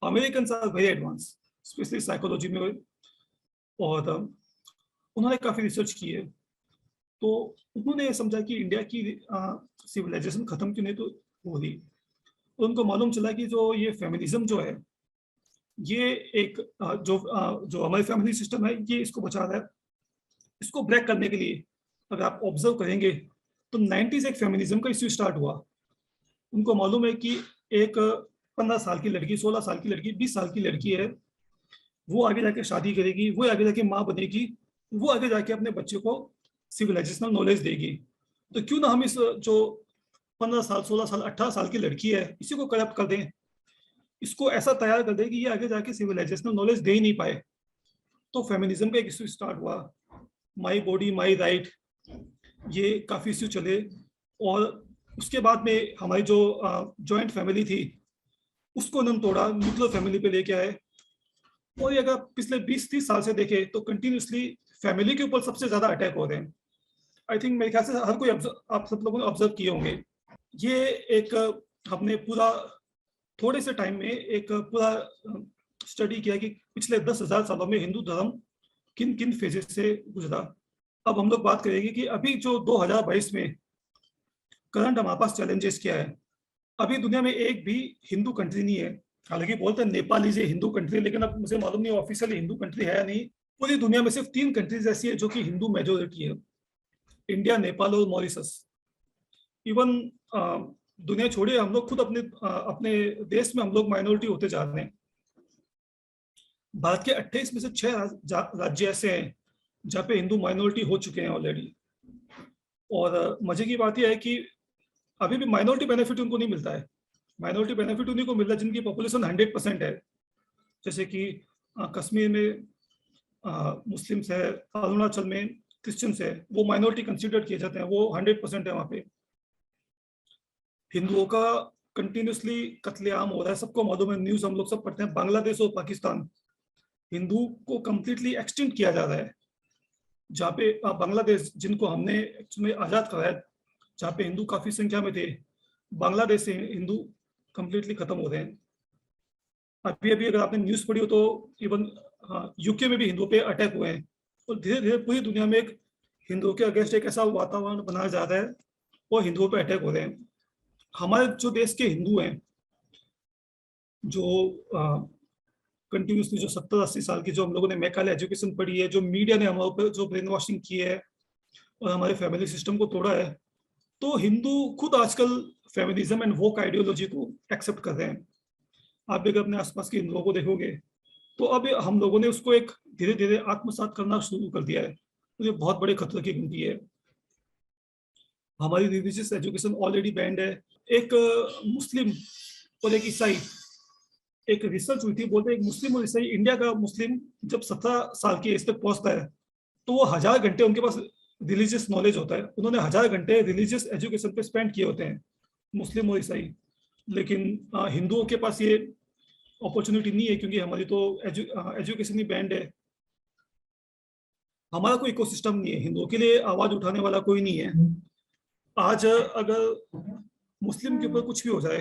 American are very advance, especially psychology में, और उन्होंने काफी रिसर्च की है। तो उन्होंने समझा कि इंडिया की सिविलाइजेशन खत्म क्यों नहीं तो हो रही। तो उनको मालूम चला कि जो ये फेमिनिज्म जो है, ये एक जो हमारी फैमिली सिस्टम है, ये इसको बचा रहा है। इसको ब्रेक करने के लिए अगर आप ऑब्जर्व करेंगे तो 90s एक फेमिनिज्म का इश्यू स्टार्ट हुआ। उनको मालूम है कि एक 15 साल की लड़की, 16 साल की लड़की, 20 साल की लड़की है, वो आगे जाके शादी करेगी, वो आगे जाके माँ बनेगी, वो आगे जाके अपने बच्चे को सिविलाइजेशनल नॉलेज देगी। तो क्यों ना हम इस जो 15 साल, 16 साल, 18 साल की लड़की है, इसी को करप्ट कर दें, इसको ऐसा तैयार कर दें कि ये आगे जाके सिविलाइजेशनल नॉलेज दे ही नहीं पाए। तो फेमिनिज्म का एक इश्यू स्टार्ट हुआ, माई बॉडी माई राइट, ये काफ़ी इश्यू चले। और उसके बाद में हमारी जो जॉइंट फैमिली थी उसको हम तोड़ा, न्यूक्लियर फैमिली पे लेके आए। और ये अगर पिछले 20-30 साल से देखें तो कंटिन्यूसली फैमिली के ऊपर सबसे ज़्यादा अटैक हो रहे हैं। आई थिंक मेरे ख्याल से हर कोई आप सब लोगों ने ऑब्जर्व किए होंगे। ये एक हमने पूरा थोड़े से टाइम में एक पूरा स्टडी किया कि पिछले 10,000 सालों में हिंदू धर्म किन किन फेजेस से गुजरा। अब हम लोग बात करेंगे कि अभी जो 2022 में करंट हमारे पास चैलेंजेस क्या है। अभी दुनिया में एक भी हिंदू कंट्री नहीं है, हालांकि बोलते हैं Nepal is a Hindu country, लेकिन अब मुझे मालूम नहीं ऑफिशियली हिंदू कंट्री है या नहीं। पूरी दुनिया में सिर्फ 3 कंट्रीज ऐसी है जो कि हिंदू मेजोरिटी है, इंडिया, नेपाल और मॉरिशस। इवन दुनिया छोड़िए, हम लोग खुद अपने देश में हम लोग माइनॉरिटी होते जा रहे हैं। भारत के 28 में से 6 राज्य ऐसे हैं जहाँ पे हिंदू माइनॉरिटी हो चुके हैं ऑलरेडी। और मजे की बात यह है कि अभी भी माइनॉरिटी बेनिफिट उनको नहीं मिलता है। माइनॉरिटी बेनिफिट उन्हीं को मिल रहा है जिनकी पॉपुलेशन 100% है। जैसे कि कश्मीर में मुस्लिम्स है, अरुणाचल में क्रिश्चियंस है, वो माइनॉरिटी कंसिडर किए जाते हैं, वो 100% है वहाँ पे। हिंदुओं का कंटिन्यूसली कत्लेआम हो रहा है, सबको मालूम है, न्यूज हम लोग सब पढ़ते हैं। बांग्लादेश और पाकिस्तान, हिंदू को कंप्लीटली एक्सटिंक्ट किया जा रहा है। जहाँ पे बांग्लादेश, जिनको हमने एक्चुअली आज़ाद कराया, जहाँ पे हिंदू काफ़ी संख्या में थे, बांग्लादेश से हिंदू कंप्लीटली खत्म हो रहे हैं। अभी अभी अगर आपने न्यूज़ पढ़ी हो तो इवन यूके में भी हिंदुओं पे अटैक हुए हैं। और धीरे धीरे पूरी दुनिया में एक हिंदुओं के अगेंस्ट एक ऐसा वातावरण बनाया जा रहा है और हिंदुओं पे अटैक हो रहे हैं। हमारे जो देश के हिंदू हैं, जो कंटिन्यूसली जो 70-80 साल की जो हम लोगों ने मैकाले एजुकेशन पढ़ी है, जो मीडिया ने हमारे ऊपर जो ब्रेन वॉशिंग की है और हमारे फैमिली सिस्टम को तोड़ा है, तो हिंदू खुद आजकल फेमिनिज्म एंड वोक आइडियोलॉजी को एक्सेप्ट कर रहे हैं। आप भी अगर अपने आसपास के हिंदुओं को देखोगे तो अब हम लोगों ने उसको एक धीरे धीरे आत्मसात करना शुरू कर दिया है। तो ये बहुत बड़े खतरे की घंटी है। हमारी रिलीजियस एजुकेशन ऑलरेडी बैंड है। एक मुस्लिम और एक ईसाई, एक रिसर्च हुई थी, बोलते हैं एक मुस्लिम और ईसाई, इंडिया का मुस्लिम जब 17 साल की एज तक पहुंचता है तो वो 1000 घंटे उनके पास रिलीजियस नॉलेज होता है। उन्होंने 1000 घंटे रिलीजियस एजुकेशन पे स्पेंड किए होते हैं, मुस्लिम और ईसाई। लेकिन हिंदुओं के पास ये अपॉर्चुनिटी नहीं है, क्योंकि हमारी तो एजुकेशन ही बैंड है। हमारा कोई इकोसिस्टम नहीं है, हिंदुओं के लिए आवाज उठाने वाला कोई नहीं है। आज अगर मुस्लिम के ऊपर कुछ भी हो जाए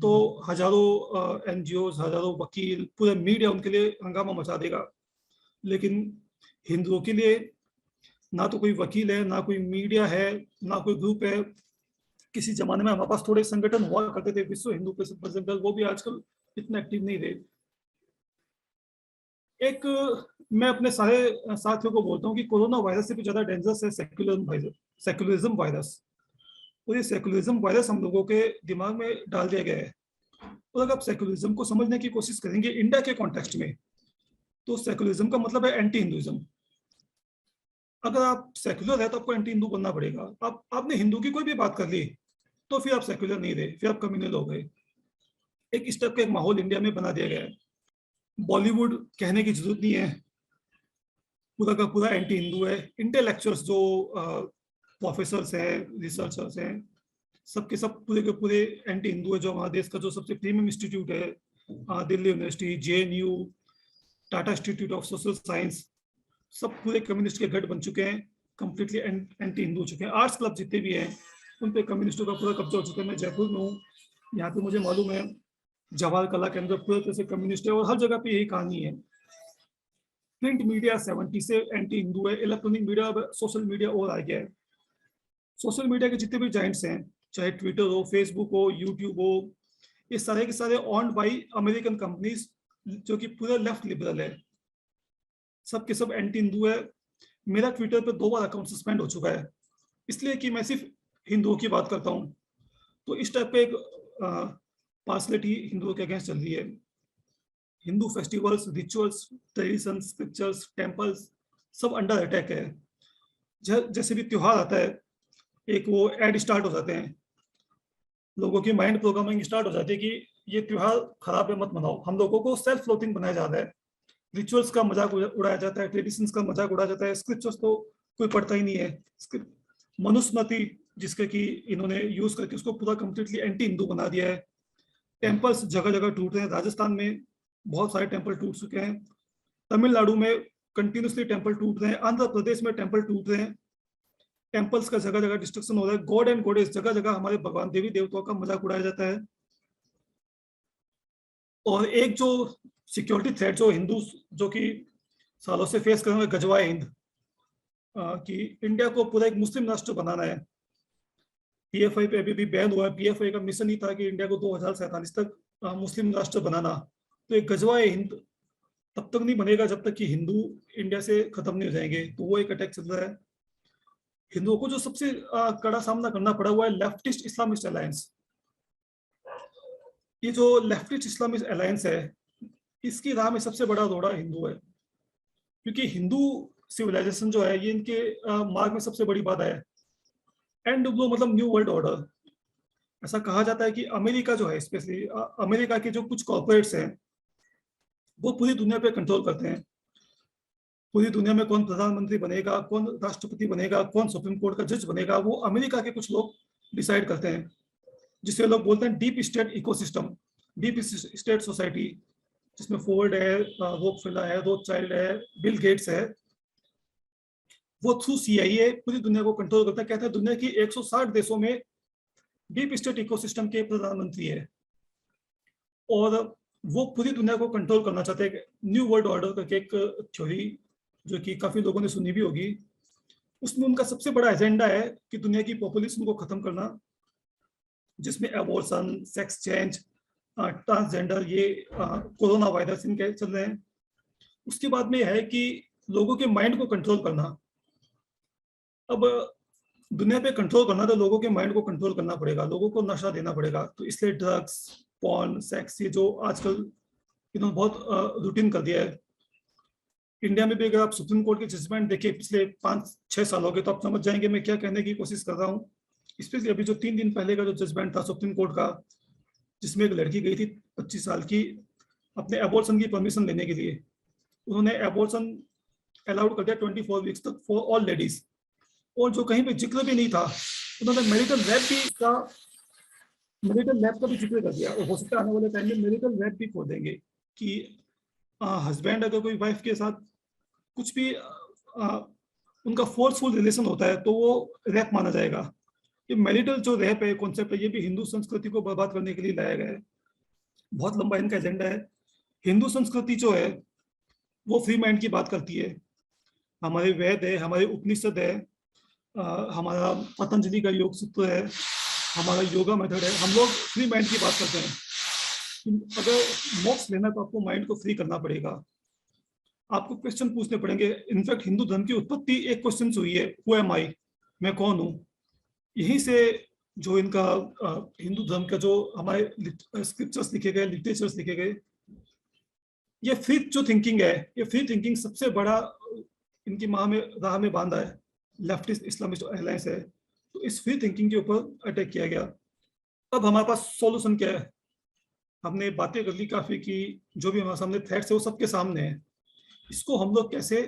तो हजारों एनजीओ, हजारों वकील, पूरा मीडिया उनके लिए हंगामा मचा देगा। लेकिन हिंदुओं के लिए ना तो कोई वकील है, ना कोई मीडिया है, ना कोई ग्रुप है। किसी जमाने में हमारे पास थोड़े संगठन हुआ करते थे, विश्व हिंदू परिषद, वो भी आजकल इतना एक्टिव नहीं रहे। एक मैं अपने सारे साथियों को बोलता हूँ कि कोरोना वायरस से भी ज्यादा डेंजरस है सेक्युलरिज्म वायरस। और ये सेक्युलरिज्म वायरस हम लोगों के दिमाग में डाल दिया गया है। और अगर आप सेक्युलरिज्म को समझने की कोशिश करेंगे इंडिया के कॉन्टेक्स्ट में, तो सेक्युलरिज्म का मतलब है एंटी हिंदुइज्म। अगर आप सेक्युलर है तो आपको एंटी हिंदू बनना पड़ेगा। आप आपने हिंदू की कोई भी बात कर ली तो फिर आप सेक्युलर नहीं रहे, फिर आप कम्युनल हो गए। एक इस टाइप का एक माहौल इंडिया में बना दिया गया है। बॉलीवुड कहने की जरूरत नहीं है, पूरा का पूरा एंटी हिंदू है। इंटेलेक्चुअल्स जो प्रोफेसर्स हैं, रिसर्चर्स हैं, सबके सब पूरे के पूरे एंटी हिंदू है। जो हमारे देश का जो सबसे प्रीमियम इंस्टीट्यूट है, Delhi university, JNU, Tata institute of social science, सब पूरे कम्युनिस्ट के गढ़ बन चुके हैं, कंप्लीटली एंटी हिंदू हो चुके हैं। आर्ट्स क्लब जितने भी हैं उन पे कम्युनिस्टों का पूरा कब्जा हो चुका है। मैं जयपुर में हूँ, यहाँ पे मुझे मालूम है जवाहर कला के अंदर पूरे तरह से कम्युनिस्ट है, और हर जगह पे यही कहानी है। प्रिंट मीडिया 70 से एंटी हिंदू है, इलेक्ट्रॉनिक मीडिया, सोशल मीडिया और आ गया है। सोशल मीडिया के जितने भी जाइंट्स हैं, चाहे ट्विटर हो, फेसबुक हो, यूट्यूब हो, ये सारे के सारे ऑन्ड बाई अमेरिकन कंपनीज, जो कि पूरा लेफ्ट लिबरल है। सब के सब एंटी हिंदू है। मेरा ट्विटर पे 2 बार अकाउंट सस्पेंड हो चुका है, इसलिए कि मैं सिर्फ हिंदुओं की बात करता हूँ। तो इस टाइप पे एक पार्सलिटी हिंदुओं के अगेंस्ट चल रही है। Hindu festivals, rituals, tradition, scriptures, temples, सब अंडर अटैक है। जैसे भी त्योहार आता है, एक वो एड स्टार्ट हो जाते हैं, लोगों की माइंड प्रोग्रामिंग स्टार्ट हो जाती है कि ये त्योहार खराब है, मत मनाओ। हम लोगों को सेल्फ फ्लोटिंग बनाया जाता है, रिचुअल्स का मजाक उड़ाया जाता है, ट्रेडिशंस का मजाक उड़ाया जाता है। स्क्रिप्चर्स तो कोई पढ़ता ही नहीं है। मनुस्मृति जिसके कि इन्होंने यूज करके उसको पूरा कंप्लीटली एंटी हिंदू बना दिया है। टेम्पल्स जगह जगह टूट रहे हैं, राजस्थान में बहुत सारे टेम्पल टूट चुके हैं, तमिलनाडु में कंटिन्यूसली टेम्पल टूट रहे हैं, आंध्र प्रदेश में टेम्पल टूट रहे हैं। टेम्पल्स का जगह जगह डिस्ट्रक्शन हो रहा है। गॉड एंड गॉडेस जगह जगह हमारे भगवान देवी देवताओं का मजाक उड़ाया जाता है। और एक जो सिक्योरिटी थ्रेट जो हिंदू जो कि सालों से फेस कर रहे हैं, गजवा हिंद, कि इंडिया को पूरा एक मुस्लिम राष्ट्र बनाना है। PFI पे अभी भी बैन हुआ है। PFI का मिशन ही था कि इंडिया को 2047 तक मुस्लिम राष्ट्र बनाना। तो एक गजवा हिंद तब तक नहीं बनेगा जब तक कि हिंदू इंडिया से खत्म नहीं हो जाएंगे। तो वो एक अटैक चल रहा है। हिंदुओं को जो सबसे कड़ा सामना करना पड़ा हुआ है लेफ्टिस्ट इस्लामिस्ट अलायंस। ये जो लेफ्टिस्ट इस्लामिस्ट अलायंस है, इसकी राह में सबसे बड़ा रोड़ा हिंदू है, क्योंकि हिंदू सिविलाइजेशन जो है ये इनके मार्ग में सबसे बड़ी बाधा है। एंड वो मतलब न्यू वर्ल्ड ऑर्डर। ऐसा कहा जाता है कि अमेरिका जो है, स्पेशली अमेरिका के जो कुछ कॉर्पोरेट्स हैं, वो पूरी दुनिया पे कंट्रोल करते हैं। पूरी दुनिया में कौन प्रधानमंत्री बनेगा, कौन राष्ट्रपति बनेगा, कौन सुप्रीम कोर्ट का जज बनेगा, वो अमेरिका के कुछ लोग डिसाइड करते हैं, जिसे लोग बोलते हैं deep state ecosystem, deep state society, जिसमें फोर्ड है, रॉकफेलर है, रोथशाइल्ड है, बिल गेट्स है। वो थ्रू CIA पूरी दुनिया को कंट्रोल करता है। कहता है दुनिया की 160 देशों में डीप स्टेट इकोसिस्टम के प्रधानमंत्री है, और वो पूरी दुनिया को कंट्रोल करना चाहते हैं। न्यू वर्ल्ड ऑर्डर करके एक थ्योरी जो कि काफी लोगों ने सुनी भी होगी, उसमें उनका सबसे बड़ा एजेंडा है कि दुनिया की पॉपुलेशन को खत्म करना, जिसमें एबॉर्शन, सेक्स चेंज, ट्रांसजेंडर, ये कोरोना वायरस इनके चल रहे हैं। उसके बाद में है कि लोगों के माइंड को कंट्रोल करना। अब दुनिया पे कंट्रोल करना तो लोगों के माइंड को कंट्रोल करना पड़ेगा, लोगों को नशा देना पड़ेगा। तो इसलिए ड्रग्स, पॉर्न, सेक्स, ये जो आजकल इन्होंने बहुत रूटीन कर दिया है। इंडिया में भी अगर आप सुप्रीम कोर्ट के जजमेंट देखिए पिछले 5-6 सालों के, तो आप समझ जाएंगे मैं क्या कहने की कोशिश कर रहा हूँ। स्पेशली अभी जो 3 दिन पहले का जो जजमेंट था सुप्रीम कोर्ट का, जिसमें एक लड़की गई थी 25 साल की अपने एबॉर्शन की परमिशन लेने के लिए। उन्होंने एबॉर्शन अलाउड कर दिया 24 वीक्स तक फॉर ऑल लेडीज। और जो कहीं पे जिक्र भी नहीं था, उन्होंने मेडिकल लैब का भी जिक्र कर दिया। और हो सकता है आने वाले टाइम में मेडिकल लैब भी खोल देंगे कि हस्बैंड अगर कोई वाइफ के साथ कुछ भी उनका फोर्सफुल रिलेशन होता है तो वो रैप माना जाएगा। ये मैरिटल जो रैप है, कॉन्सेप्ट है, ये भी हिंदू संस्कृति को बर्बाद करने के लिए लाया गया है। बहुत लंबा इनका एजेंडा है। हिंदू संस्कृति जो है वो फ्री माइंड की बात करती है। हमारे वेद है, हमारे उपनिषद है, हमारा पतंजलि का योग सूत्र है, हमारा योगा मेथड है। हम लोग फ्री माइंड की बात करते हैं। अगर मोक्ष लेना तो आपको माइंड को फ्री करना पड़ेगा। आपको क्वेश्चन पूछने पड़ेंगे। इनफैक्ट हिंदू धर्म की उत्पत्ति एक क्वेश्चन से हुई है, हु एम आई, मैं कौन हूँ। यहीं से जो इनका हिंदू धर्म का जो हमारे स्क्रिप्चर्स लिखे गए, लिटरेचर्स लिखे गए, ये फ्री जो थिंकिंग है, ये फ्री थिंकिंग सबसे बड़ा इनकी राह में बांधा है, लेफ्टिस्ट इस्लामिस्ट अलायंस है। तो इस फ्री थिंकिंग के ऊपर अटैक किया गया। अब हमारे पास सॉल्यूशन क्या है? हमने बातें कर ली काफी कि जो भी हमारे सामने थ्रेट्स है वो सबके सामने है। इसको हम लोग कैसे,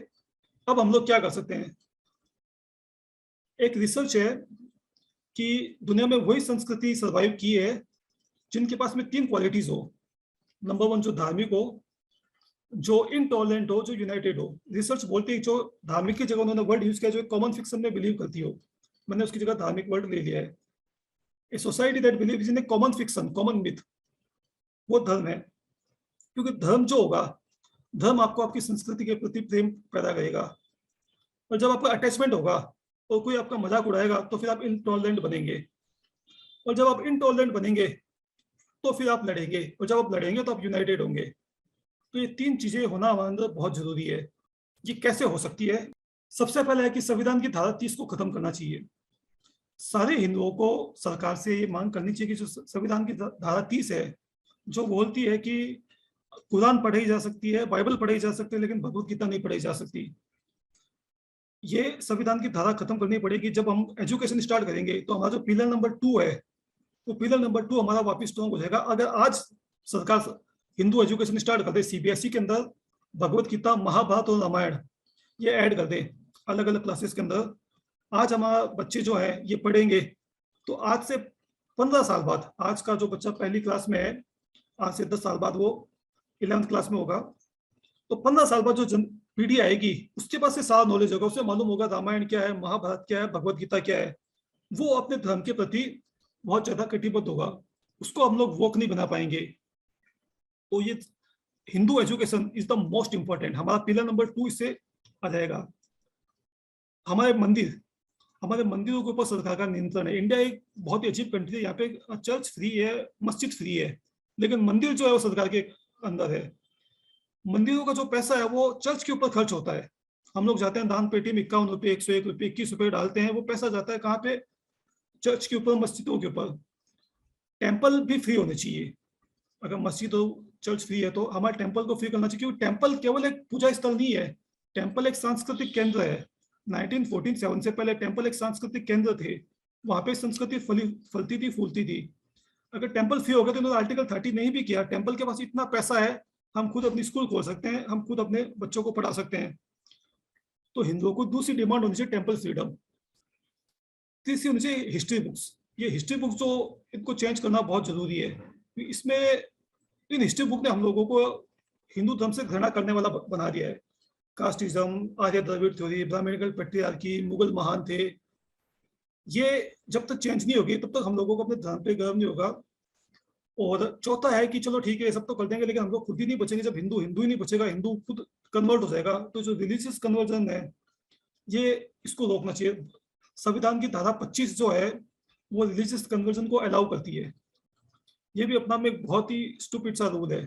अब हम लोग क्या कर सकते हैं? एक रिसर्च है कि दुनिया में वही संस्कृति सर्वाइव की है जिनके पास में 3 क्वालिटीज हो। नंबर 1 जो धार्मिक हो, जो इनटॉलरेंट हो, जो यूनाइटेड हो। रिसर्च बोलती है जो धार्मिक की जगह उन्होंने वर्ड यूज किया जो कॉमन फिक्शन में बिलीव करती हो, मैंने उसकी जगह धार्मिक वर्ड ले लिया है। A society that believes in A common fiction, common myth, वो धर्म है। क्योंकि धर्म जो होगा, धर्म आपको आपकी संस्कृति के प्रति प्रेम पैदा करेगा। और जब आपका अटैचमेंट होगा और कोई आपका मजाक उड़ाएगा तो फिर आप इनटॉलरेंट बनेंगे। और जब आप इनटॉलरेंट बनेंगे तो फिर आप लड़ेंगे, और जब आप लड़ेंगे तो आप यूनाइटेड होंगे। तो ये 3 चीजें होना हमारे अंदर बहुत जरूरी है। ये कैसे हो सकती है? सबसे पहले है कि संविधान की धारा 30 को खत्म करना चाहिए। सारे हिंदुओं को सरकार से ये मांग करनी चाहिए कि जो संविधान की धारा 30 है, जो बोलती है कि कुरान पढ़ी जा सकती है, बाइबल पढ़ी जा सकती है, लेकिन भगवत गीता नहीं पढ़ी जा सकती। ये संविधान की धारा खत्म करनी पड़ेगी। जब हम एजुकेशन स्टार्ट करेंगे तो हमारा जो पिलर नंबर 2 है, वो पिलर नंबर 2 हमारा वापस स्ट्रॉन्ग हो जाएगा। अगर आज सरकार हिंदू एजुकेशन स्टार्ट कर दे, सीबीएसई के अंदर भगवत गीता, महाभारत और रामायण ये ऐड कर दे अलग अलग क्लासेस के अंदर, आज हमारा बच्चे जो है ये पढ़ेंगे। तो आज से 15 साल बाद, आज का जो बच्चा पहली क्लास में है, आज से 10 साल बाद वो 11th क्लास में होगा। तो 15 साल बाद जो पीढ़ी आएगी उसके पास से सारा नॉलेज होगा, उसे मालूम होगा रामायण क्या है, महाभारत क्या है, भगवत गीता क्या है। वो अपने धर्म के प्रति बहुत ज्यादा कटिबद्ध होगा। उसको हम लोग वोक नहीं बना पाएंगे। तो ये Hindu education is the most important, हमारा पिलर नंबर 2 इससे आ जाएगा। हमारे मंदिरों के ऊपर सरकार का नियंत्रण है। इंडिया एक बहुत ही अजीब कंट्री है, यहाँ पे चर्च फ्री है, मस्जिद फ्री है, लेकिन मंदिर जो है वो सरकार के अंदर है। मंदिरों का जो पैसा है वो चर्च के ऊपर खर्च होता है। हम लोग जाते हैं दान पेटी में 51 रुपये, 101 रुपये, 21 रुपये डालते हैं, वो पैसा जाता है कहाँ पे? चर्च के ऊपर, मस्जिदों के ऊपर। टेम्पल भी फ्री होने चाहिए। अगर मस्जिद और चर्च फ्री है तो हमारे टेम्पल को फ्री करना चाहिए, क्योंकि टेम्पल केवल एक पूजा स्थल नहीं है, टेम्पल एक सांस्कृतिक केंद्र है। 1947 से पहले टेम्पल एक सांस्कृतिक केंद्र थे, वहां पे संस्कृति फलती थी, फूलती थी। अगर टेम्पल फ्री हो गया तो इन्होंने आर्टिकल 30 नहीं भी किया। टेम्पल के पास इतना पैसा है, हम खुद अपनी स्कूल खोल सकते हैं, हम खुद अपने बच्चों को पढ़ा सकते हैं। तो हिंदुओं को दूसरी डिमांड होनी चाहिए टेम्पल फ्रीडम। तीसरी होनी चाहिए हिस्ट्री बुक्स। ये हिस्ट्री बुक्स जो इनको चेंज करना बहुत जरूरी है। इसमें इन हिस्ट्री बुक ने हम लोगों को हिंदू धर्म से घृणा करने वाला बना दिया है। Casteism, Arya Dravid theory, brahmanical patriarchy, Mughal महान थे, ये जब तक चेंज नहीं होगी तब तक हम लोगों को अपने धर्म पे गर्व नहीं होगा। और चौथा है कि चलो ठीक है ये सब तो कर देंगे, लेकिन हम लोग खुद ही नहीं बचेंगे। जब हिंदू हिंदू ही नहीं बचेगा, हिंदू खुद कन्वर्ट हो जाएगा, तो जो रिलीजियस कन्वर्जन है ये इसको रोकना चाहिए। संविधान की धारा 25 जो है वो रिलीजियस कन्वर्जन को अलाउ करती है। ये भी अपना में एक बहुत ही स्टूपिड सा रूल है,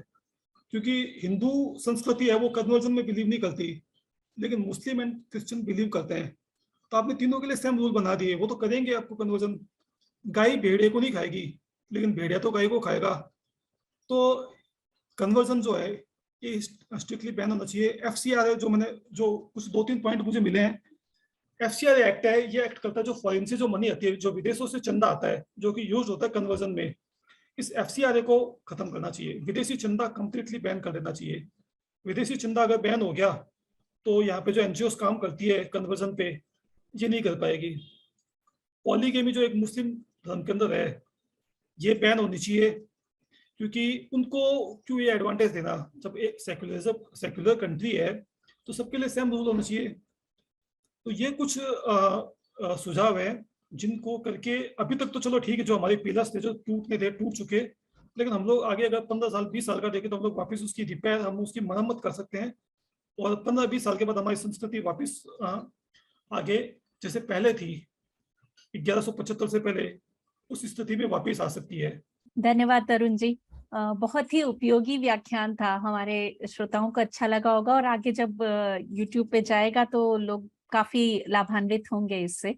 क्योंकि हिंदू संस्कृति है वो कन्वर्जन में बिलीव नहीं करती, लेकिन मुस्लिम एंड क्रिश्चियन बिलीव करते हैं। तो आपने तीनों के लिए सेम रूल बना दिए, वो तो करेंगे आपको कन्वर्जन। गाय भेड़िए को नहीं खाएगी, लेकिन भेड़िया तो गाय को खाएगा। तो कन्वर्जन जो है ये स्ट्रिक्टली बैन होना चाहिए। एफसीआर है, जो मैंने जो कुछ 2-3 पॉइंट मुझे मिले हैं। एफसीआर एक्ट है, ये एक्ट करता है जो फॉरेन से जो मनी आती है, जो विदेशों से चंदा आता है, जो कि यूज होता है कन्वर्जन में, इस एफसीआर को खत्म करना चाहिए। विदेशी चंदा कंप्लीटली बैन कर देना चाहिए। विदेशी चंदा अगर बैन हो गया तो यहाँ पे जो एनजीओ काम करती है कन्वर्जन पे, ये नहीं कर पाएगी। पॉलीगेमी जो एक मुस्लिम धर्म के अंदर है, ये बैन होनी चाहिए, क्योंकि उनको क्यों ये एडवांटेज देना? जब एक सेक्युलर कंट्री है तो सबके लिए सेम रूल होना चाहिए। तो ये कुछ सुझाव है जिनको करके अभी तक तो चलो ठीक है, जो हमारे पिलर्स थे जो टूटने थे टूट चुके, लेकिन हम लोग आगे अगर 15 साल 20 साल का देखें तो हम लोग वापस उसकी रिपेयर, हम उसकी मरम्मत कर सकते हैं। और 15-20 साल के बाद हमारी संस्कृति वापस आगे जैसे पहले थी 1175 से पहले, उस स्थिति में वापस आ सकती है। धन्यवाद तरुण जी। बहुत ही उपयोगी व्याख्यान था, हमारे श्रोताओं को अच्छा लगा होगा और आगे जब YouTube पे जाएगा तो लोग काफी लाभान्वित होंगे इससे।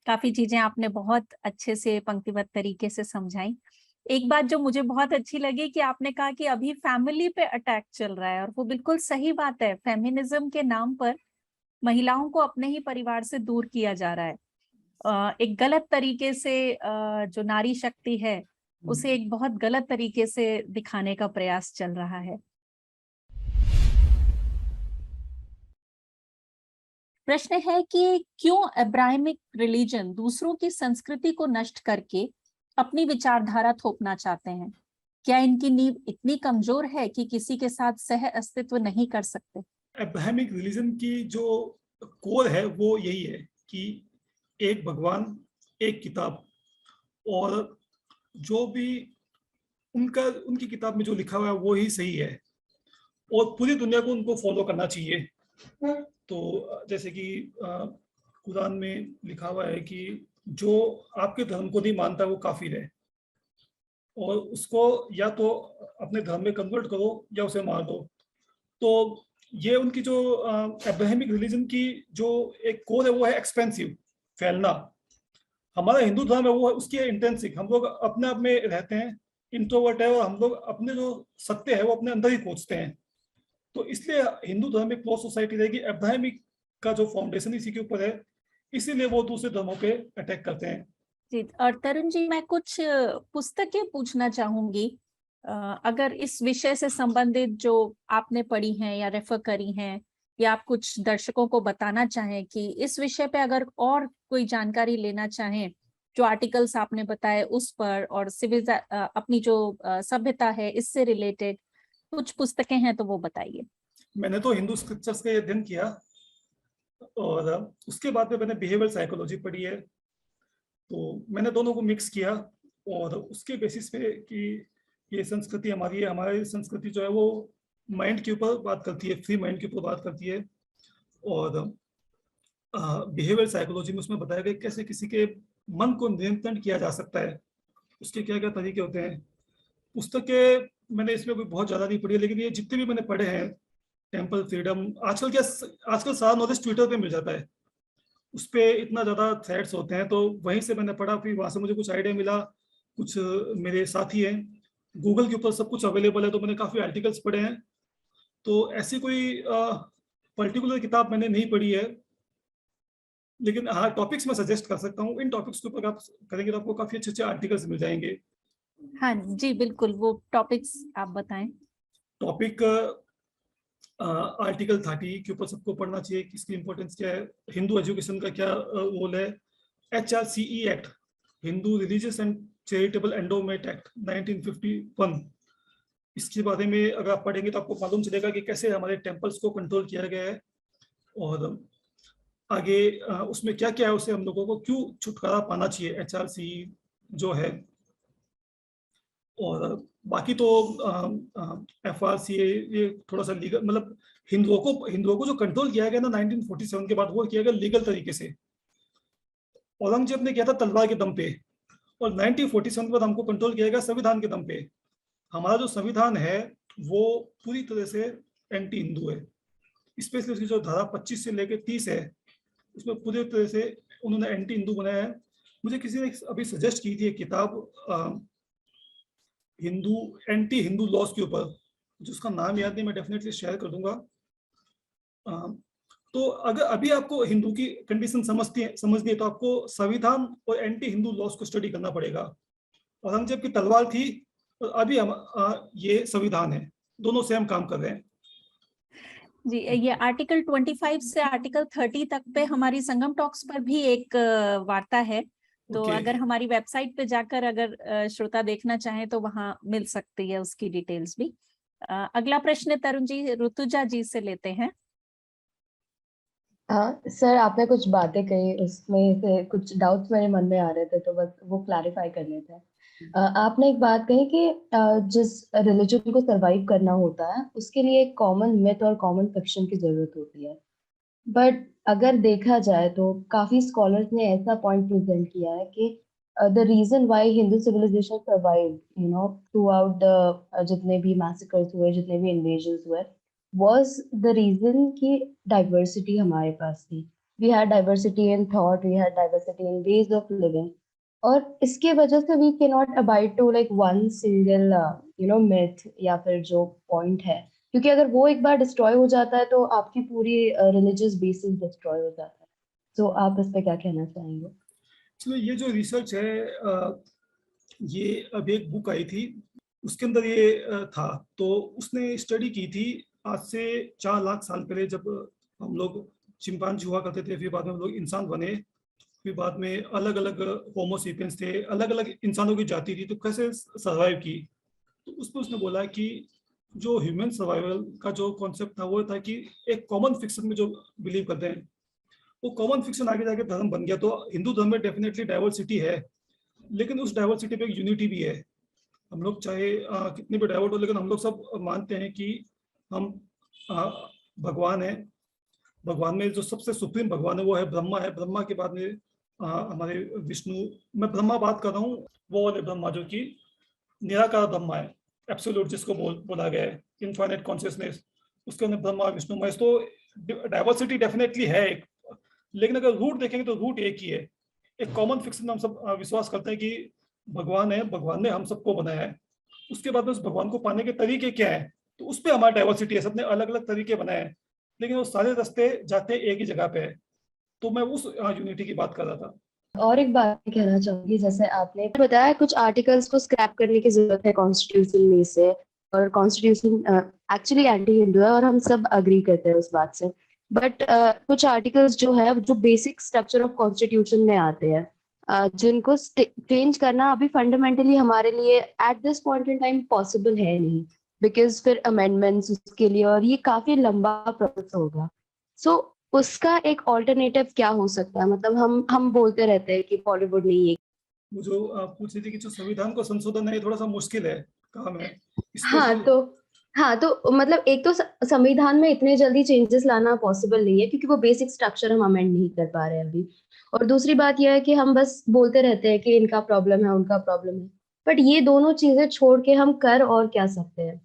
काफी चीजें आपने बहुत अच्छे से पंक्तिबद्ध तरीके से समझाई। एक बात जो मुझे बहुत अच्छी लगी कि आपने कहा कि अभी फैमिली पे अटैक चल रहा है, और वो बिल्कुल सही बात है। फेमिनिज्म के नाम पर महिलाओं को अपने ही परिवार से दूर किया जा रहा है। एक गलत तरीके से जो नारी शक्ति है उसे एक बहुत गलत तरीके से दिखाने का प्रयास चल रहा है। प्रश्न है कि क्यों अब्राहमिक रिलीजन दूसरों की संस्कृति को नष्ट करके अपनी विचारधारा थोपना चाहते हैं? क्या इनकी नींव इतनी कमजोर है कि किसी के साथ सह अस्तित्व नहीं कर सकते? अब्राहमिक रिलीजन की जो कोर है वो यही है कि एक भगवान, एक किताब, और जो भी उनकी किताब में जो लिखा हुआ है वो ही सही है, और पूरी दुनिया को उनको फॉलो करना चाहिए। तो जैसे कि कुरान में लिखा हुआ है कि जो आपके धर्म को नहीं मानता वो काफिर है, और उसको या तो अपने धर्म में कन्वर्ट करो या उसे मार दो। तो ये उनकी जो अब्राहमिक रिलीजन की जो एक कोर है वो है एक्सपेंसिव, फैलना। हमारा हिंदू धर्म है वो उसकी है इंटेंसिक, हम लोग अपने आप में रहते हैं, इंट्रोवर्ट है, और हम लोग अपने जो सत्य है वो अपने अंदर ही खोजते हैं। तो इसलिए हिंदू धर्म एक क्लोज सोसाइटी रहेगी, अब्राहमिक का जो फाउंडेशन इसी के ऊपर है, इसीलिए वो दूसरे धर्मों पे अटैक करते हैं। जी, और तरुण जी, मैं कुछ पुस्तकें पूछना चाहूंगी। अगर इस विषय से संबंधित जो आपने पढ़ी हैं या रेफर करी हैं, या आप कुछ दर्शकों को बताना चाहें कि इस विषय पे अगर और कोई जानकारी लेना चाहें, जो आर्टिकल्स आपने बताए उस पर, और सिविल अपनी जो सभ्यता है इससे रिलेटेड कुछ पुस्तकें हैं तो वो बताइए। मैंने तो हिंदू स्क्रिप्चर्स का अध्ययन किया, और उसके बाद में मैंने बिहेवियर साइकोलॉजी पढ़ी है। तो मैंने दोनों को मिक्स किया, और उसके बेसिस पे कि ये संस्कृति हमारी है, हमारी संस्कृति जो है वो माइंड के ऊपर बात करती है, फ्री माइंड के ऊपर बात करती है। और बिहेवियर साइकोलॉजी में उसमें बताया गया कैसे किसी के मन को नियंत्रण किया जा सकता है, उसके क्या क्या तरीके होते हैं। पुस्तकें मैंने इसमें कोई बहुत ज़्यादा नहीं पढ़ी है, लेकिन ये जितने भी मैंने पढ़े हैं, टेम्पल फ्रीडम, आजकल सारा नॉलेज ट्विटर पे मिल जाता है, उस पर इतना ज़्यादा थ्रेड्स होते हैं, तो वहीं से मैंने पढ़ा, फिर वहाँ से मुझे कुछ आइडिया मिला। कुछ मेरे साथी हैं, गूगल के ऊपर सब कुछ अवेलेबल है, तो मैंने काफ़ी आर्टिकल्स पढ़े हैं। तो ऐसी कोई पर्टिकुलर किताब मैंने नहीं पढ़ी है, लेकिन हाँ, टॉपिक्स मैं सजेस्ट कर सकता हूँ। इन टॉपिक्स के ऊपर आप करेंगे तो आपको काफ़ी अच्छे अच्छे आर्टिकल्स मिल जाएंगे। हाँ जी, बिल्कुल, वो टॉपिक्स आप बताएं। टॉपिक आर्टिकल 30 के ऊपर सबको पढ़ना चाहिए कि इसकी इंपॉर्टेंस क्या है, हिंदू एजुकेशन का क्या रोल है, HRCE act, Hindu religious and charitable endowment act 1951, इसके बारे में अगर आप पढ़ेंगे तो आपको मालूम चलेगा कि कैसे हमारे टेम्पल्स को कंट्रोल किया गया है, और आगे उसमें क्या क्या है, उससे हम लोगों को क्यों छुटकारा पाना चाहिए, HRCE जो है। और बाकी तो FRCA ये थोड़ा सा लीगल, मतलब हिंदुओं को जो कंट्रोल किया गया ना 1947 के बाद, वो किया गया लीगल तरीके से। औरंगजेब ने किया था तलवार के दम पे, और 1947 के बाद हमको कंट्रोल किया गया संविधान के दम पे। हमारा जो संविधान है वो पूरी तरह से एंटी हिंदू है, स्पेशली उसकी जो धारा 25 से लेकर 30 है, उसमें पूरी तरह से उन्होंने एंटी हिंदू बनाया है। मुझे किसी ने अभी सजेस्ट की थी एक किताब हिंदू एंटी हिंदू लॉस के ऊपर, जिसका नाम याद नहीं, मैं डेफिनेटली शेयर कर दूंगा। तो अगर अभी आपको हिंदू की कंडीशन समझनी है तो आपको संविधान और एंटी हिंदू लॉस को स्टडी करना पड़ेगा। औरंगजेब की तलवार थी, और अभी हम ये संविधान है, दोनों सेम काम कर रहे हैं। जी, ये आर्टिकल 25 से आर्टिकल 30 तक पे हमारी संगम टॉक्स पर भी एक वार्ता है, तो अगर हमारी वेबसाइट पे जाकर अगर श्रोता देखना चाहें तो वहां मिल सकती है उसकी डिटेल्स भी। अगला प्रश्न तरुण जी ऋतुजा जी से लेते हैं। हाँ सर, आपने कुछ बातें कही, उसमें से कुछ डाउट्स मेरे मन में आ रहे थे, तो बस वो क्लैरिफाई करने थे। आपने एक बात कही कि जिस रिलीजन को सरवाइव करना होता है उसके लिए एक कॉमन मिथ और कॉमन फिक्शन की जरूरत होती है। बट अगर देखा जाए तो काफी स्कॉलर्स ने ऐसा पॉइंट प्रेजेंट किया है कि the reason why Hindu civilization survived, throughout the जितने भी massacres हुए, जितने भी invasions हुए, was the reason कि diversity हमारे पास थी. We had diversity in thought, we had diversity in ways of living. और इसके वजह से we cannot abide to like one single myth या फिर जो point है, क्योंकि अगर वो एक बार डिस्ट्रॉय हो जाता है तो आपकी पूरी रिलीजियस बेसिस डिस्ट्रॉय हो जाता है. तो आप इस पे क्या कहना चाहेंगे? चलो, ये जो रिसर्च है ये अभी एक बुक आई थी, उसके अंदर ये था. तो उसने स्टडी की थी आज से 4 लाख साल पहले, जब हम लोग चिंपांजी हुआ करते थे, फिर बाद में हम लोग इंसान बने, फिर बाद में अलग अलग होमोसेपियंस थे, अलग अलग इंसानों की जाति थी, तो कैसे सर्वाइव की. तो उस पर उसने बोला कि जो ह्यूमन सर्वाइवल का जो कॉन्सेप्ट था वो था कि एक कॉमन फिक्शन में जो बिलीव करते हैं, वो कॉमन फिक्शन आगे जाके धर्म बन गया. तो हिंदू धर्म में डेफिनेटली डाइवर्सिटी है, लेकिन उस डाइवर्सिटी पे एक यूनिटी भी है. हम लोग चाहे कितने भी डाइवर्ट हो, लेकिन हम लोग सब मानते हैं कि हम भगवान है. भगवान में जो सबसे सुप्रीम भगवान है वो है ब्रह्मा है. ब्रह्मा के बाद में हमारे विष्णु, मैं ब्रह्मा बात कर रहा हूँ, वो वाले ब्रह्मा जो कि निराकार ब्रह्मा है, एब्सोल्यूट जिसको बोला गया है, इनफाइनाइट कॉन्शियसनेस, उसके अंदर ब्रह्मा विष्णु महेश. तो डाइवर्सिटी डेफिनेटली है एक, लेकिन अगर रूट देखेंगे तो रूट एक ही है. एक कॉमन फिक्शन में हम सब विश्वास करते हैं कि भगवान है, भगवान ने हम सबको बनाया है. उसके बाद में उस भगवान को पाने के तरीके क्या है, तो उस पर हमारी डाइवर्सिटी है. सबने अलग अलग तरीके बनाए हैं, लेकिन वो सारे रास्ते जाते एक ही जगह पे है. तो मैं उस यूनिटी की बात कर रहा था. और एक बात मैं कहना चाहूंगी, जैसे आपने बताया कुछ आर्टिकल्स को स्क्रैप करने की जरूरत है कॉन्स्टिट्यूशन में से, और कॉन्स्टिट्यूशन एक्चुअली एंटी हिंदू है और हम सब अग्री करते हैं उस बात से. बट कुछ आर्टिकल्स जो है जो बेसिक स्ट्रक्चर ऑफ कॉन्स्टिट्यूशन में आते हैं, जिनको चेंज करना अभी फंडामेंटली हमारे लिए at this point in time possible है नहीं, बिकॉज फिर अमेंडमेंट्स उसके लिए और ये काफी लंबा प्रोसेस होगा. सो उसका एक ऑल्टरनेटिव क्या हो सकता है? मतलब हम बोलते रहते हैं कि बॉलीवुड नहीं है. वो जो आप पूछ रही थी कि जो संविधान को संशोधन है, थोड़ा सा मुश्किल है काम है. हाँ तो मतलब एक तो संविधान में इतने जल्दी चेंजेस लाना पॉसिबल नहीं है, क्योंकि वो बेसिक स्ट्रक्चर हम अमेंड नहीं कर पा रहे हैं अभी. और दूसरी बात यह है कि हम बस बोलते रहते हैं कि इनका प्रॉब्लम है, उनका प्रॉब्लम है, बट ये दोनों चीजें छोड़ के हम कर और क्या सकते हैं?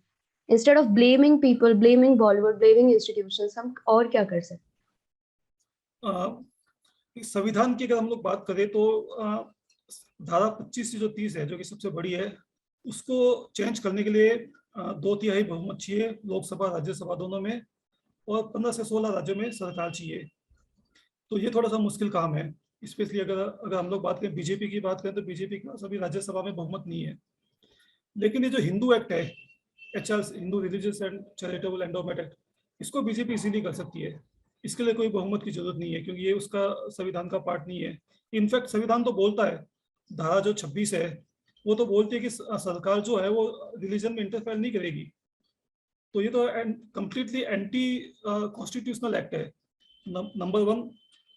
Instead of blaming people, blaming Bollywood, blaming institutions, हम और क्या कर सकते हैं? संविधान की अगर हम लोग बात करें तो धारा 25 से जो 30 है, जो कि सबसे बड़ी है, उसको चेंज करने के लिए 2/3 बहुमत चाहिए, लोकसभा राज्यसभा दोनों में, और 15 से 16 राज्यों में सरकार चाहिए. तो ये थोड़ा सा मुश्किल काम है. स्पेशली अगर हम लोग बात करें, बीजेपी की बात करें, तो बीजेपी के पास अभी राज्यसभा में बहुमत नहीं है. लेकिन ये जो हिंदू एक्ट है, HR Hindu religious and charitable endowment act, इसको बीजेपी इजीली कर सकती है. इसके लिए कोई बहुमत की जरूरत नहीं है, क्योंकि ये उसका संविधान का पार्ट नहीं है. इनफैक्ट संविधान तो बोलता है, धारा जो 26 है वो तो बोलती है कि सरकार जो है वो रिलीजन में इंटरफेयर नहीं करेगी. तो ये तो कंप्लीटली एंटी कॉन्स्टिट्यूशनल एक्ट है. नंबर 1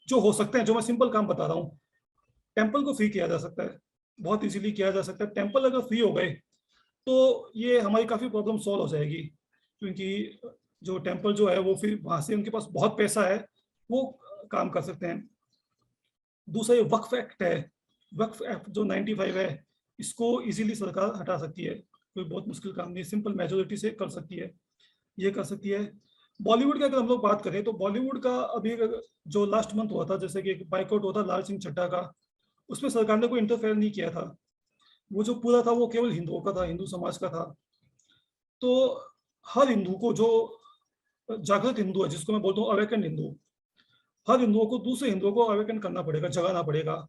जो हो सकते हैं, जो मैं सिंपल काम बता रहा हूँ, टेम्पल को फ्री किया जा सकता है, बहुत इजीली किया जा सकता है. टेम्पल अगर फ्री हो गए तो ये हमारी काफ़ी प्रॉब्लम सॉल्व हो जाएगी, क्योंकि जो टेम्पल जो है वो फिर वहाँ से उनके पास बहुत पैसा है, वो काम कर सकते हैं. दूसरा ये वक्फ एक्ट है, वक्फ एक्ट जो 95 है, इसको इजीली सरकार हटा सकती है. कोई बहुत मुश्किल काम नहीं, सिंपल मेजोरिटी से कर सकती है, ये कर सकती है. बॉलीवुड की अगर हम लोग बात करें तो बॉलीवुड का अभी जो लास्ट मंथ हुआ था, जैसे कि एक बाइकआउट हुआ था लाल सिंह चड्ढा का, उसमें सरकार ने कोई इंटरफेयर नहीं किया था. वो जो पूरा था वो केवल हिंदुओं का था, हिंदू समाज का था. तो हर हिंदू को, जो जागृत हिंदू है, जिसको मैं बोलता हूँ अवेकन हिंदू, हर हिंदुओं को दूसरे हिंदुओं को अवेकन करना पड़ेगा, जगाना पड़ेगा.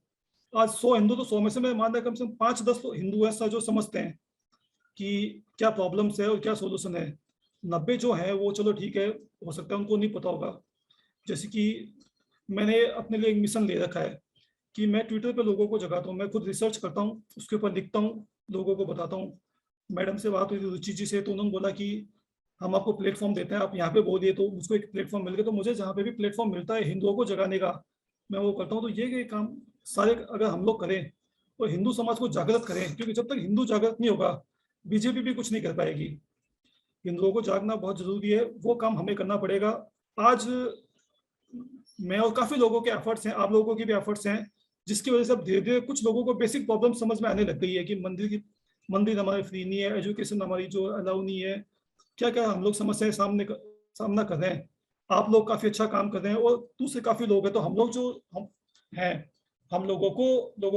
आज 100 हिंदू, तो 100 में से मैं मान रहा कम से कम 5-10 हिंदू ऐसा जो समझते हैं कि क्या प्रॉब्लम्स है और क्या सोल्यूशन है. 90 जो है वो चलो ठीक है, हो सकता है उनको नहीं पता होगा. जैसे कि मैंने अपने लिए एक मिशन ले रखा है कि मैं ट्विटर पे लोगों को जगाता हूँ, मैं खुद रिसर्च करता हूँ, उसके ऊपर लिखता हूँ, लोगों को बताता हूँ. मैडम से बात हुई थी रुचि जी से, तो उन्होंने बोला कि हम आपको प्लेटफॉर्म देते हैं, आप यहाँ पे बोलिए. तो मुझको एक प्लेटफॉर्म मिल गया. तो मुझे जहाँ पे भी प्लेटफॉर्म मिलता है हिंदुओं को जगाने का, मैं वो करता हूँ. तो ये काम सारे अगर हम लोग करें और हिंदू समाज को जागृत करें, क्योंकि जब तक हिंदू जागृत नहीं होगा बीजेपी भी कुछ नहीं कर पाएगी. हिंदुओं को जागना बहुत जरूरी है, वो काम हमें करना पड़ेगा. आज मैं और काफी लोगों के एफर्ट्स हैं, आप लोगों की भी एफर्ट्स हैं, जिसकी वजह से अब धीरे धीरे कुछ लोगों को बेसिक प्रॉब्लम समझ में आने लग गई है कि मंदिर हमारे फ्री नहीं है, एजुकेशन हमारी जो अलाउ नहीं है, क्या क्या हम लोग समस्याएं सामना कर रहे हैं। आप लोग काफी अच्छा काम कर रहे हैं और दूसरे काफी लोग हैं, तो हम लोग जो हम हैं, हम लोगों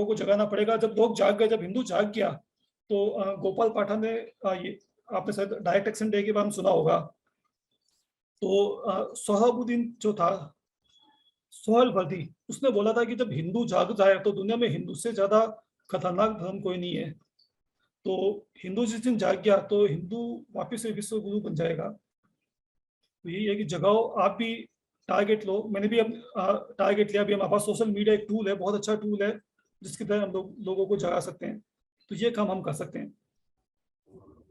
को जगाना पड़ेगा। जब लोग जाग गए, जब हिंदू जाग गया, तो गोपाल पाठक ने ये आपने शायद डायरेक्ट एक्शन डे के बारे में सुना होगा। तो सोहाबुद्दीन जो था, सोहेल वर्दी, उसने बोला था कि जब हिंदू जाग जाए तो दुनिया में हिंदू से ज्यादा खतरनाक धर्म कोई नहीं है। तो हिंदू जिस दिन जाग गया तो हिंदू वापिस से विश्व गुरु बन जाएगा। तो यही है कि जगाओ, आप भी टारगेट लो। मैंने भी अब टारगेट लिया। अभी हमारे पास सोशल मीडिया एक टूल है, बहुत अच्छा टूल है, जिसकी तरह हम लोगों को जगा सकते हैं। तो ये काम हम कर सकते हैं।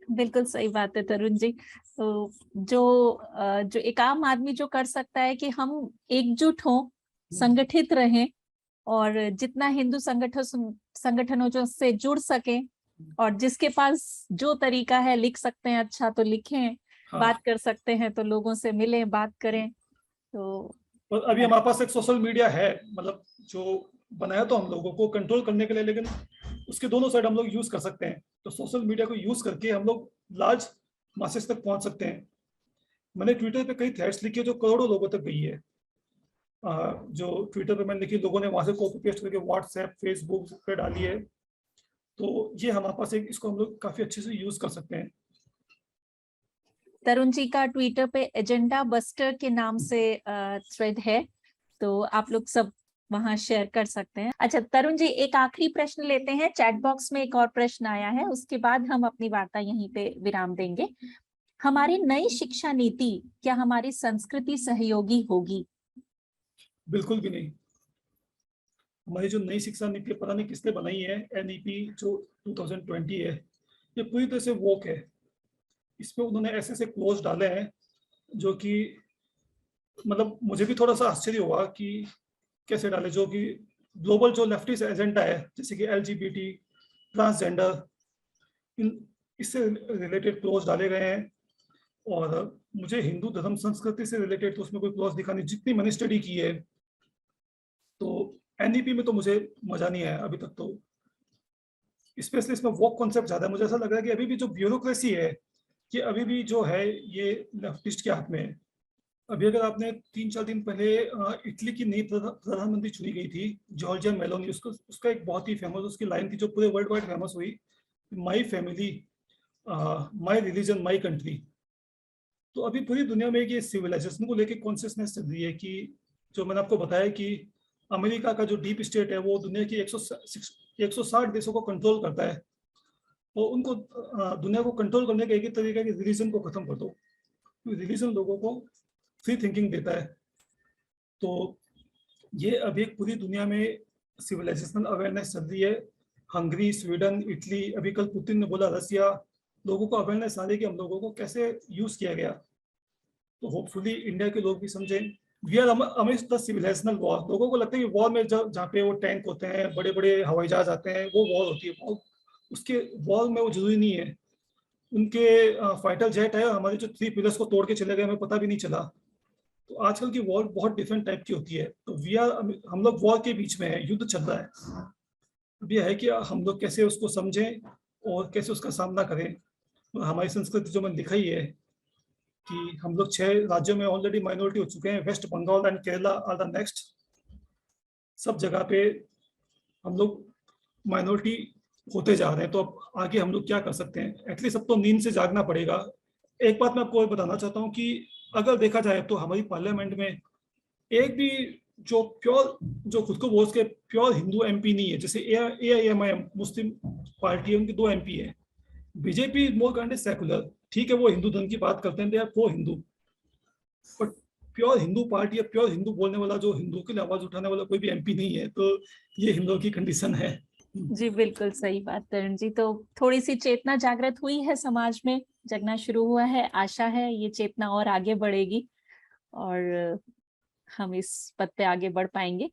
बिल्कुल सही बात है तरुण जी। तो जो एक आम आदमी जो कर सकता है कि हम एकजुट हों, संगठित रहें, और जितना हिंदू संगठनों जो से जुड़ सके, और जिसके पास जो तरीका है, लिख सकते हैं अच्छा तो लिखें, बात कर सकते हैं तो लोगों से मिलें, बात करें। तो और अभी हमारे पास एक सोशल मीडिया है, मतलब जो बनाया तो हम लोगों को कंट्रोल करने के लिए, लेकिन उसके दोनों साइड हम लोग यूज कर सकते हैं। तो सोशल मीडिया को यूज करके हम लोग लार्ज मासेस तक पहुंच सकते हैं। मैंने ट्विटर पे कई थ्रेड्स लिखे जो करोड़ों लोगों तक गई है। जो ट्विटर पे मैंने लिखी, लोगों ने वहां से कॉपी पेस्ट करके व्हाट्सएप, फेसबुक पे डाली है। तो ये हमारे पास एक, इसको हम लोग काफी अच्छे से यूज कर सकते हैं। तरुण जी का ट्विटर पे एजेंडा बस्टर के नाम से थ्रेड है, तो आप लोग सब वहां शेयर कर सकते हैं। अच्छा तरुण जी, एक आखिरी प्रश्न लेते हैं। चैट बॉक्स में एक और प्रश्न आया है, उसके बाद हम अपनी वार्ता यहीं पे विराम देंगे। हमारी नई शिक्षा नीति क्या हमारी संस्कृति सहयोगी होगी? बिल्कुल भी नहीं। हमारी जो नई शिक्षा नीति पता नहीं किसने बनाई है, एनईपी जो 2020 है, ये पूरी तरह से वोक है। इसमें उन्होंने ऐसे ऐसे क्लोज डाले हैं जो कि मतलब मुझे भी थोड़ा सा आश्चर्य हुआ कि कैसे डाले, जो कि ग्लोबल जो लेफ्टिस्ट एजेंडा है, जैसे कि एलजीबीटी, ट्रांसजेंडर, इन इससे रिलेटेड क्लोज डाले गए हैं। और मुझे हिंदू धर्म संस्कृति से रिलेटेड तो उसमें कोई क्लोज दिखा नहीं, जितनी मैंने स्टडी की है। तो एनईपी में तो मुझे मजा नहीं आया अभी तक। तो स्पेशली इसमें वो कॉन्सेप्ट ज्यादा है। मुझे ऐसा लग रहा है कि अभी भी जो ब्यूरोक्रेसी है, ये अभी भी जो है ये लेफ्टिस्ट के हाथ में है। अभी अगर आपने 3-4 दिन पहले इटली की नई प्रधानमंत्री चुनी गई थी, जॉर्जिया मेलोनी, उसका एक बहुत ही फेमस उसकी लाइन थी जो पूरे वर्ल्ड वाइड फेमस हुई, my family, my religion, my country. तो अभी पूरी दुनिया में ये सिविलाइजेशन को लेके कॉन्शियसनेस चल रही है कि जो मैंने आपको बताया कि अमेरिका का जो डीप स्टेट है वो दुनिया की 160 देशों को कंट्रोल करता है। और उनको दुनिया को कंट्रोल करने का एक ही तरीका है कि रिलीजन को खत्म कर दो। रिलीजन लोगों को फ्री थिंकिंग देता है। तो ये अभी एक पूरी दुनिया में सिविलाइजेशनल अवेयरनेस चल रही है। हंगरी, स्वीडन, इटली, अभी कल पुतिन ने बोला रसिया, लोगों को अवेयरनेस आ रही है कि हम लोगों को कैसे यूज किया गया। तो होपफुली इंडिया के लोग भी समझें। We are amidst the civilizational war. लोगों को लगता है कि वॉर में जहाँ पे वो टैंक होते हैं, बड़े बड़े हवाई जहाज आते हैं, वो वॉर होती है। वॉर उसके वॉर में वो जरूरी नहीं है। उनके फाइटर जेट है, हमारे जो 3 पिलर्स को तोड़ के चले गए, हमें पता भी नहीं चला। तो आजकल की वॉर बहुत डिफरेंट टाइप की होती है। तो वी आर, हम लोग वॉर के बीच में है, युद्ध चल रहा है। अब यह है कि हम लोग कैसे उसको समझें और कैसे उसका सामना करें। और हमारी संस्कृति जो मैंने दिखाई है कि हम लोग 6 राज्यों में ऑलरेडी माइनॉरिटी हो चुके हैं। West Bengal and Kerala are the next. सब जगह पे हम लोग माइनॉरिटी होते जा रहे हैं। तो अब आगे हम लोग क्या कर सकते हैं? एटलीस्ट अब तो नींद से जागना पड़ेगा। एक बात मैं आपको और बताना चाहता हूँ कि अगर देखा जाए तो हमारी पार्लियामेंट में एक भी जो प्योर, जो खुद को बोल के प्योर हिंदू एमपी नहीं है। जैसे AIMIM मुस्लिम पार्टी है, उनके 2 MP है। बीजेपी मोर काइंड सेकुलर, ठीक है, वो हिंदू धर्म की बात करते हैं, वो Hindu, but pure Hindu party या प्योर हिंदू बोलने वाला, जो हिंदू के लिए आवाज उठाने वाला कोई भी MP नहीं है। तो ये हिंदुओं की कंडीशन है। जी बिल्कुल सही बात तरुण जी। तो थोड़ी सी चेतना जागृत हुई है समाज में, जगना शुरू हुआ है। आशा है ये चेतना और आगे बढ़ेगी और हम इस पथ पे आगे बढ़ पाएंगे।